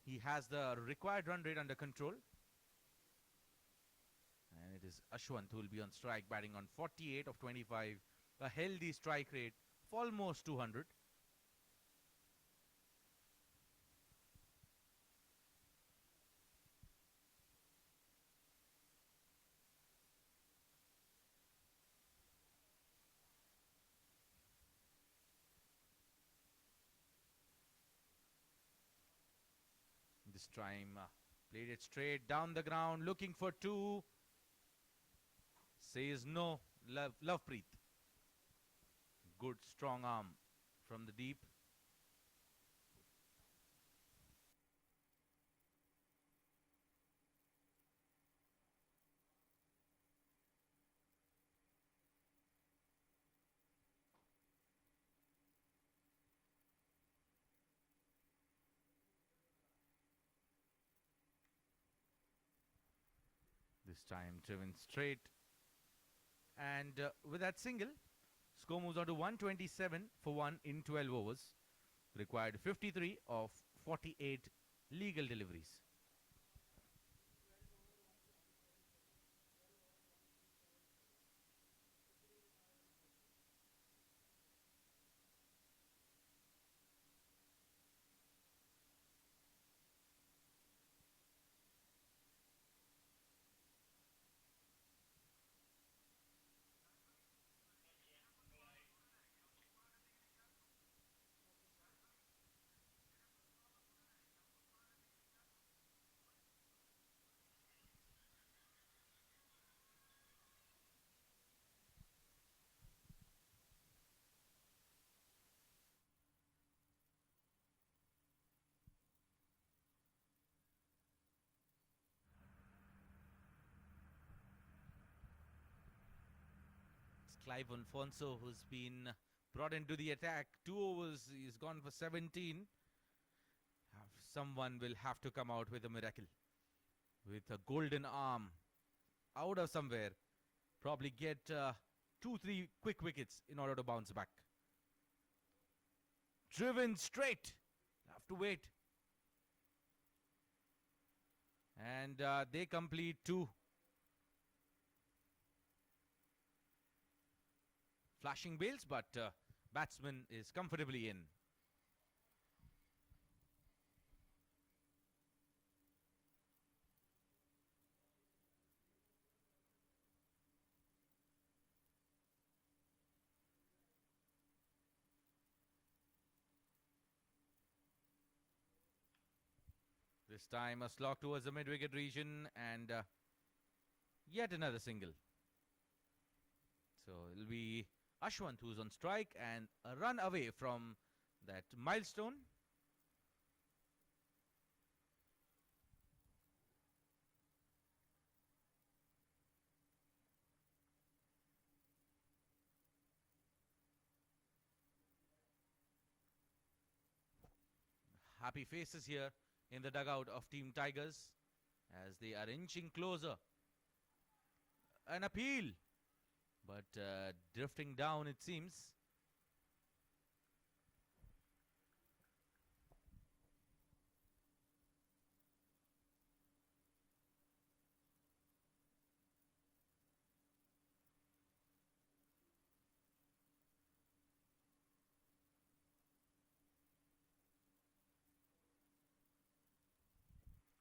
he has the required run rate under control. And it is Ashwant who will be on strike, batting on 48 of 25. A healthy strike rate of almost 200. This time played it straight down the ground, looking for 2. Says no, Lovepreet. good strong arm from the deep. This time driven straight. And with that single, score moves on to 127 for 1 in 12 overs. Required 53 of 48 legal deliveries. It's Clive Alfonso who's been brought into the attack. 2 overs, he's gone for 17. Someone will have to come out with a miracle. With a golden arm out of somewhere. Probably get 2-3 quick wickets in order to bounce back. Driven straight. Have to wait. And they complete 2. Flashing bails, but batsman is comfortably in. This time a slog towards the mid-wicket region and yet another single. So it'll be Ashwant who's on strike and a run away from that milestone. Happy faces here in the dugout of Team Tigers as they are inching closer. An appeal, but drifting down it seems.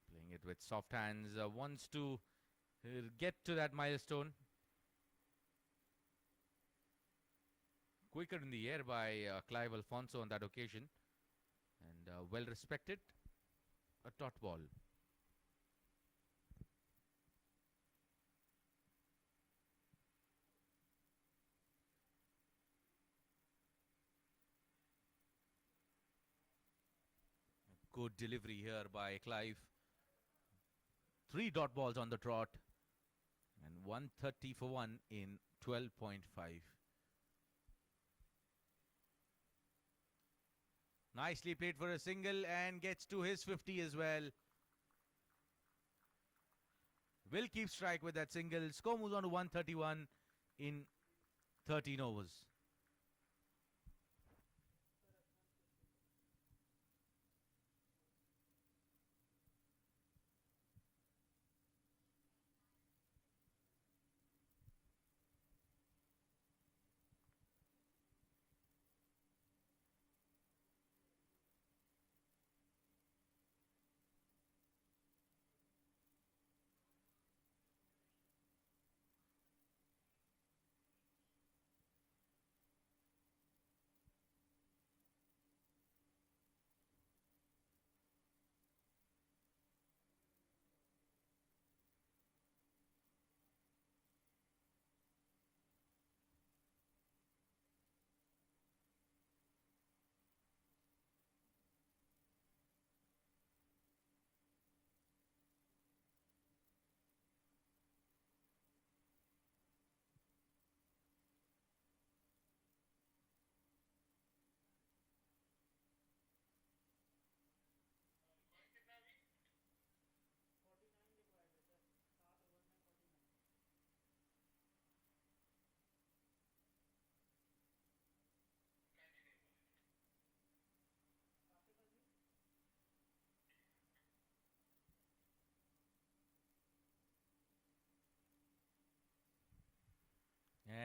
Playing it with soft hands, wants to get to that milestone. Quicker in the air by Clive Alfonso on that occasion. And well respected. A dot ball. Good delivery here by Clive. 3 dot balls on the trot. And 130 for 1 in 12.5. Nicely played for a single and gets to his 50 as well. Will keep strike with that single. Score moves on to 131 in 13 overs.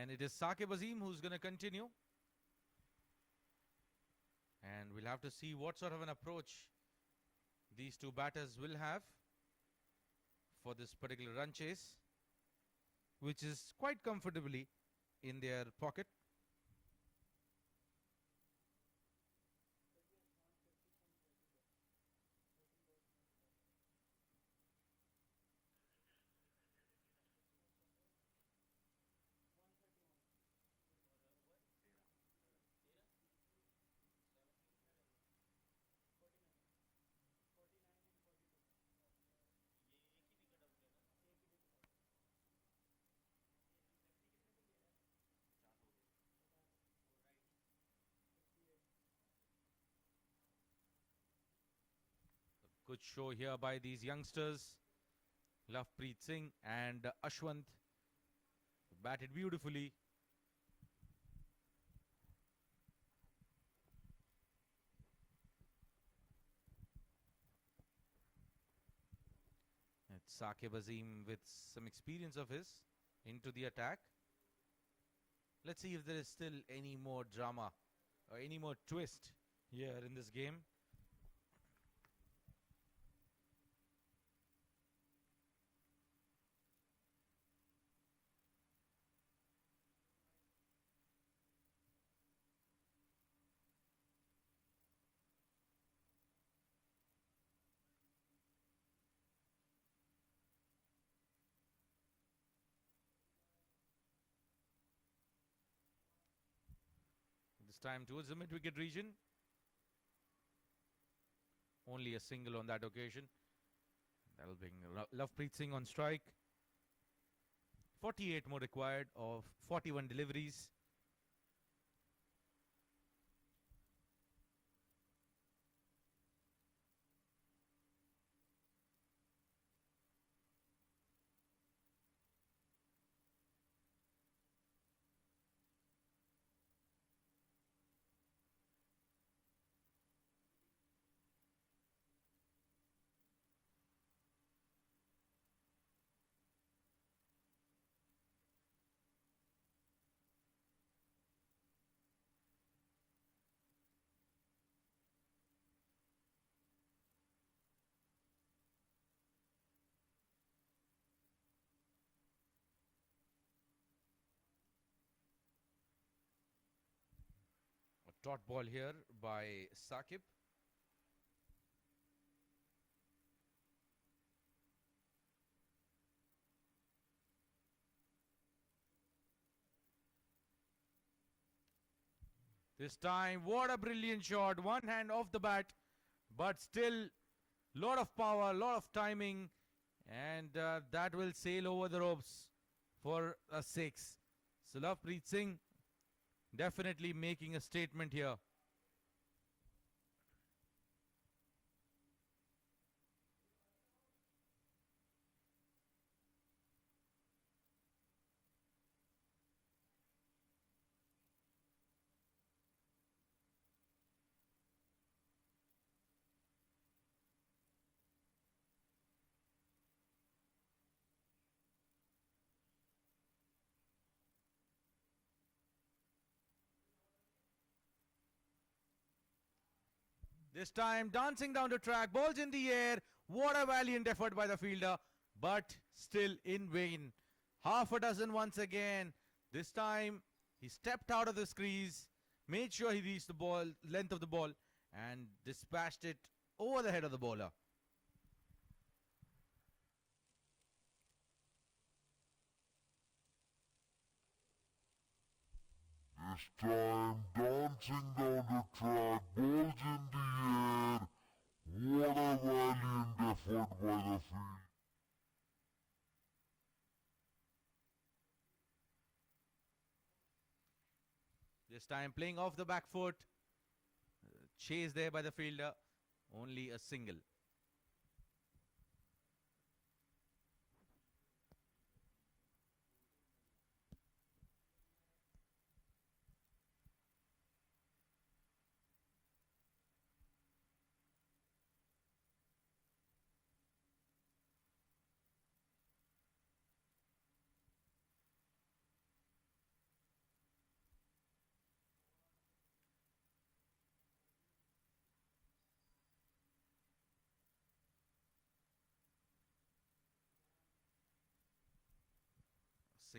And it is Saqib Azim who's going to continue. And we'll have to see what sort of an approach these two batters will have for this particular run chase, which is quite comfortably in their pocket. Good show here by these youngsters. Lovepreet Singh and Ashwant batted beautifully. It's Saqib Azim with some experience of his into the attack. Let's see if there is still any more drama or any more twist here in this game. This time towards the mid-wicket region. Only a single on that occasion. That'll bring Lovepreet Singh on strike. 48 more required of 41 deliveries. A dot ball here by Saqib. This time, what a brilliant shot. One hand off the bat, but still, lot of power, lot of timing, and that will sail over the ropes for a six. So Lovepreet Singh definitely making a statement here. This time dancing down the track, balls in the air. What a valiant effort by the fielder, but still in vain. Half a dozen once again. This time he stepped out of the crease, made sure he reached the ball, length of the ball, and dispatched it over the head of the bowler. This time dancing down the track, balls in the air. What a valiant effort by the field. This time playing off the back foot. Chase there by the fielder. Only a single.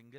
single, and that brings the score to 146 for 1 in 14 overs. 14 overs, 146 for 1. 14 overs, 146 for 1. 34 required in 6 overs. आज बहुत अच्छा किया according to plan जो role दिया अभी मतलब free से मैं बहुत वेरी इम्प्रेस्ड खेला है ना जैसे हर मैच में खेलेगा हर मैच पे रन करेगा ये जो आउट होता है ना ये अपनी गलती की वजह से आउट होता है जल्दबाजी की वजह से आज मैंने इसमें क्या रोल दिया मैंने कहा today you are the anchor of this पूरी टीम आपसे रिलेट खेलेगी आप लंबा खेलो लंबा खेलोगे तेरे भी रन होंगे टीम के भी रन होंगे फिर दूसरे वो जो आउट हुआ है सलमान ज़बरदस्ती छोड़ के भेजा ज़बरदस्ती नहीं करनी मैंने ज़बरदस्ती पता ही है ना वो तो चला गई बचपन गया मैंने कहा बैट बॉल मिलेगा छोड़ना नहीं तो गेम उसके साथ लंबा करो सिंगल डबल करो लेकिन जो मिलेगा मार रुकना नहीं अपना नेचुरल खेलना वो माशाल्लाह वो भी तेज है वो भी तेज है बच्चों का ये होता है हाँ सिंगल डबल से ही गेम बनती है स्ट्राइक रुके बॉलर भी होता है और स्पेशली जब लेफ्ट राइट होता है अभी वो खब्बा आउट हुआ था मैंने खब्बा ही भेजा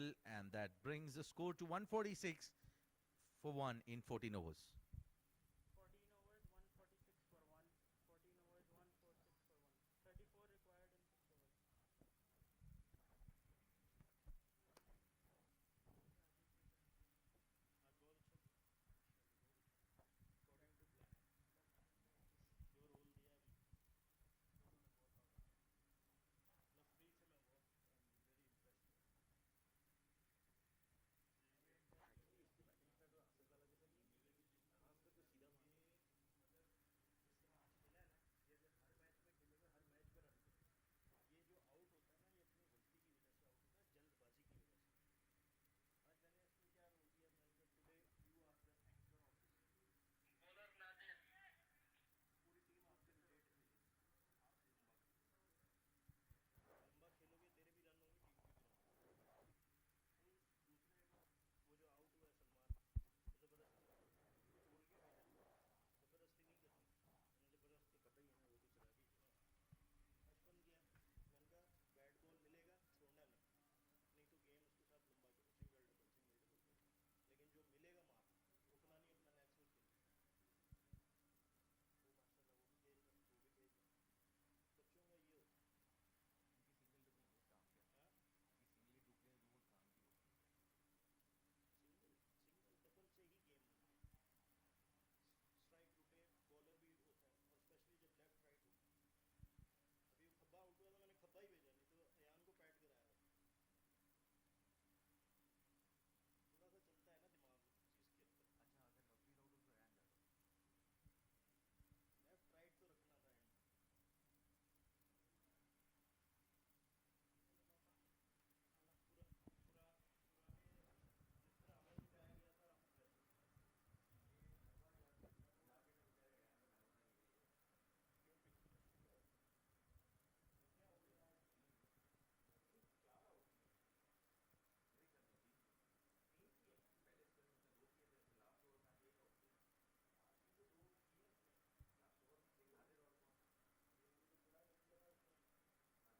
नहीं तो अयान को पैट कराया था थोड़ा सा चलता है ना दिमाग जिसके अंदर अच्छा अगर लॉटरी आउट हो तो अयान जाता लेफ्ट राइट तो रखना था एंड पूरा पूरा पुराने जिस तरह हमें सिखाया गया था वैसे क्यों पिच क्या हो गया चार आउट किए तीन किए पहले स्पेल में उसने दो किए थे फिर लास्ट ओवर में एक आउट किया लास्ट में तो दो किए उसने लास्ट ओवर में एक नादिर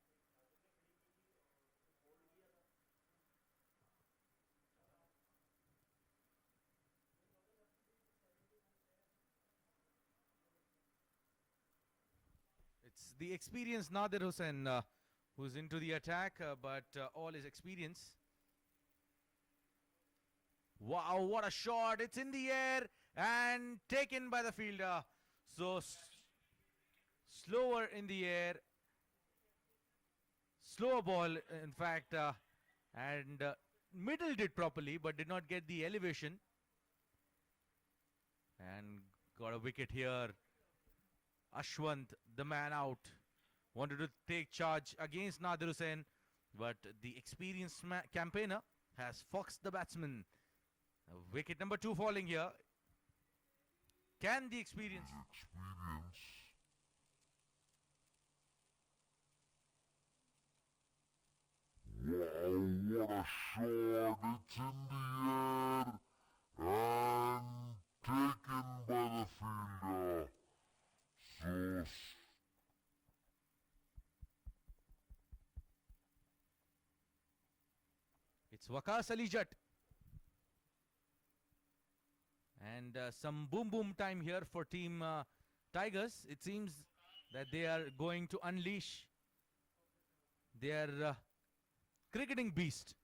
और कौन ये जो खड़ा कर दिया था उसने नादिर ने एक नादिर ने खड़ी की थी और उसने बोल्ड किया था चार आउट ये मगर अभी भी 70 रन है It's the experienced Nadir Hussain who's into the attack, but all his experience. Wow, what a shot! It's in the air and taken by the fielder. So slower in the air, slower ball, in fact, and middled it properly, but did not get the elevation. And got a wicket here. Ashwant, the man out, wanted to take charge against Nadir Hussain, but the experienced campaigner has foxed the batsman. Wicket number 2 falling here. Can the experience... Wow, what a shot! It's in the air and taken by the fielder. So It's Waqas Ali Jatt. And some boom boom time here for Team Tigers. It seems that they are going to unleash their cricketing beast.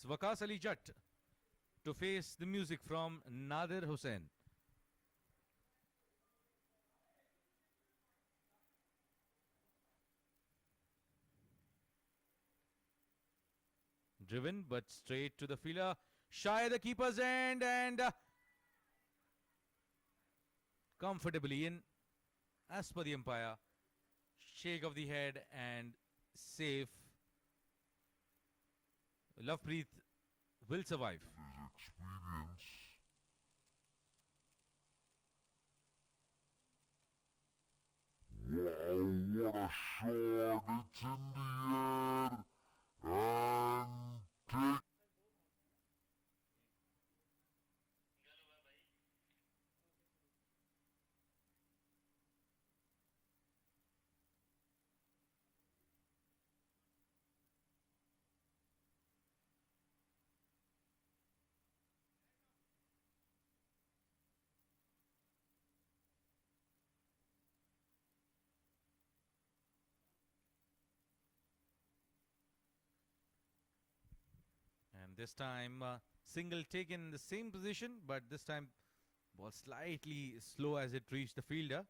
It's Waqas Ali Jatt to face the music from Nadir Hussain. Driven but straight to the fielder. Shy the keeper's end and comfortably in as per the umpire. Shake of the head and safe. Lovepreet will survive. His experience. Wow, what a shot! It's in the air and take. And this time, single taken in the same position, but this time ball slightly slow as it reached the fielder,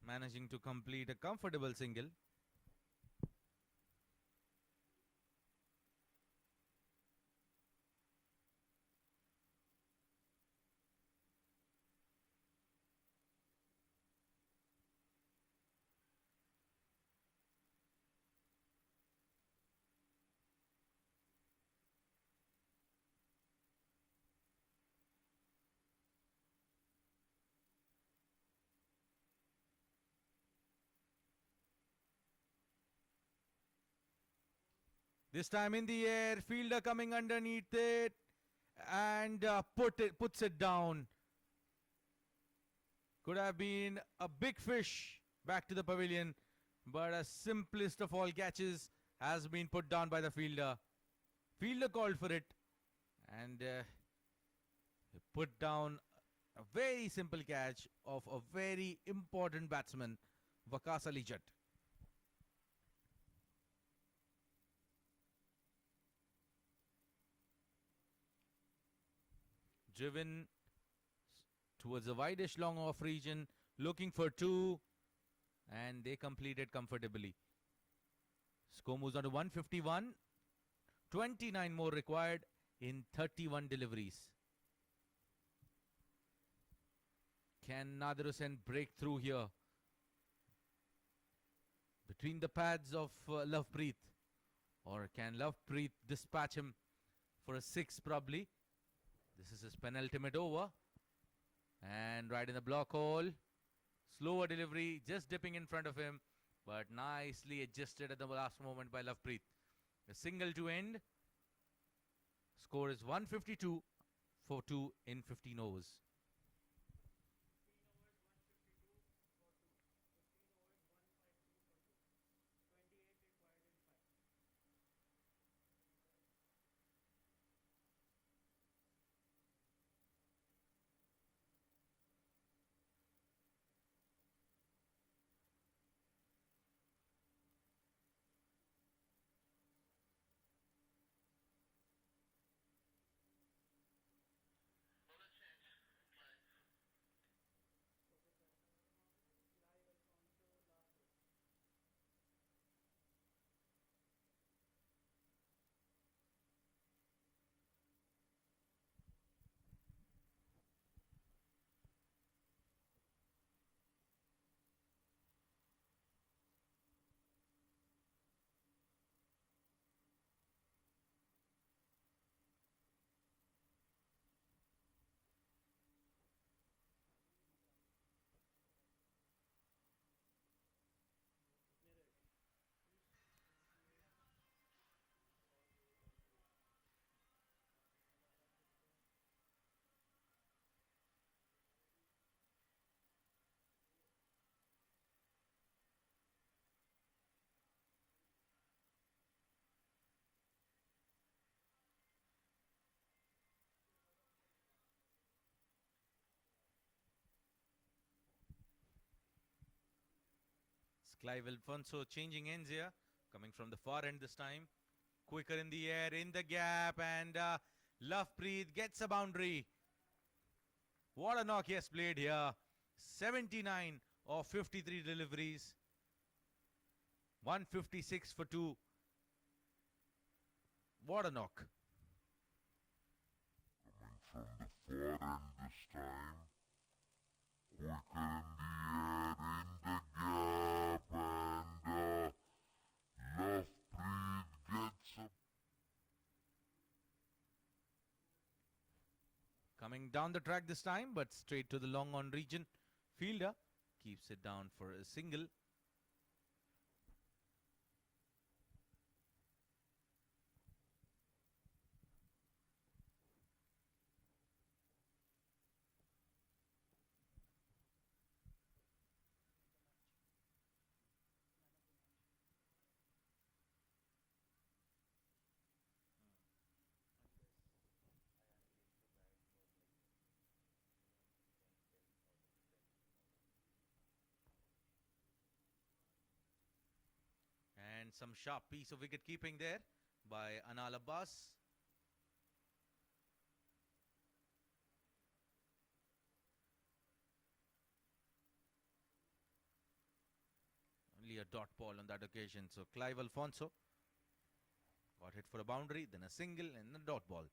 managing to complete a comfortable single. This time in the air, fielder coming underneath it and puts it down. Could have been a big fish back to the pavilion, but a simplest of all catches has been put down by the fielder. Fielder called for it and put down a very simple catch of a very important batsman, Waqas Ali Jatt. Driven towards the wideish long off region, looking for two, and they completed comfortably. Score moves on to 151. 29 more required in 31 deliveries. Can Nadir Hussain break through here? Between the pads of Lovepreet. Or can Lovepreet dispatch him for a six probably? This is his penultimate over. And right in the block hole. Slower delivery, just dipping in front of him. But nicely adjusted at the last moment by Lovepreet. A single to end. Score is 152 for 2 in 15 overs. Clive Alfonso changing ends here, coming from the far end this time. Quicker in the air, in the gap, and Lovepreet gets a boundary. What a knock he has played here. 79 of 53 deliveries. 156 for 2. What a knock. Coming from the far end this time. Quicker in the air, in the gap, and Lovepreet gets a Coming down the track this time, but straight to the long on region. Fielder keeps it down for a single. And some sharp piece of wicket keeping there by Anal Abbas. Only a dot ball on that occasion. So Clive Alfonso got hit for a boundary, then a single and a dot ball.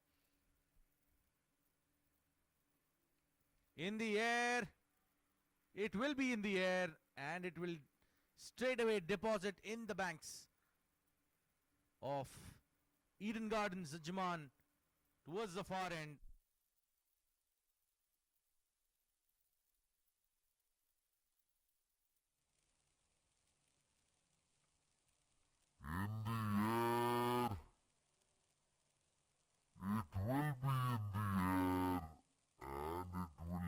In the air. It will be in the air and it will straight away deposit in the banks of Eden Gardens, Ajman, towards the far end. in the air. It will be in the air, and it will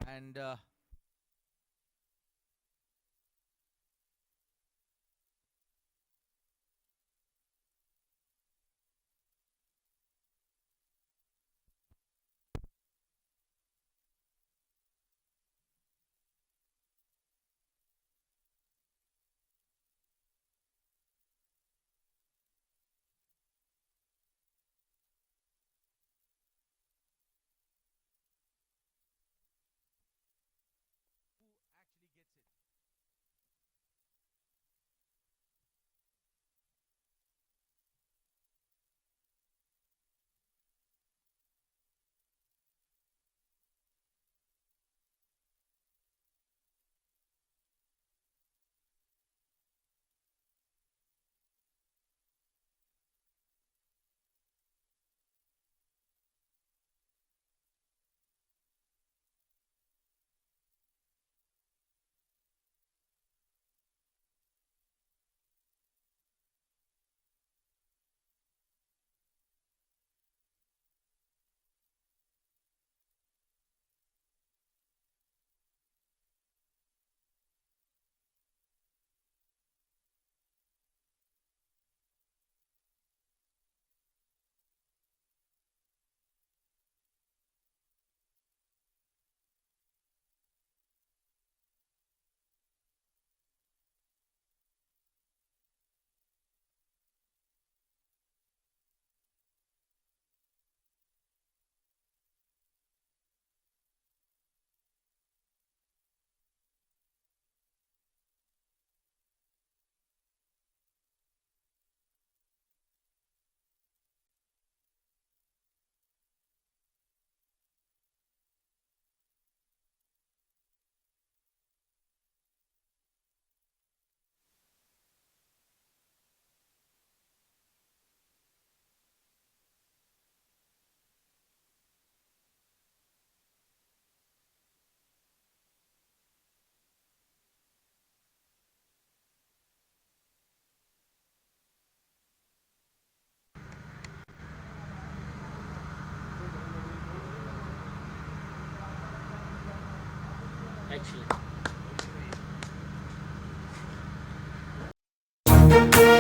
And who actually gets it? Excellent.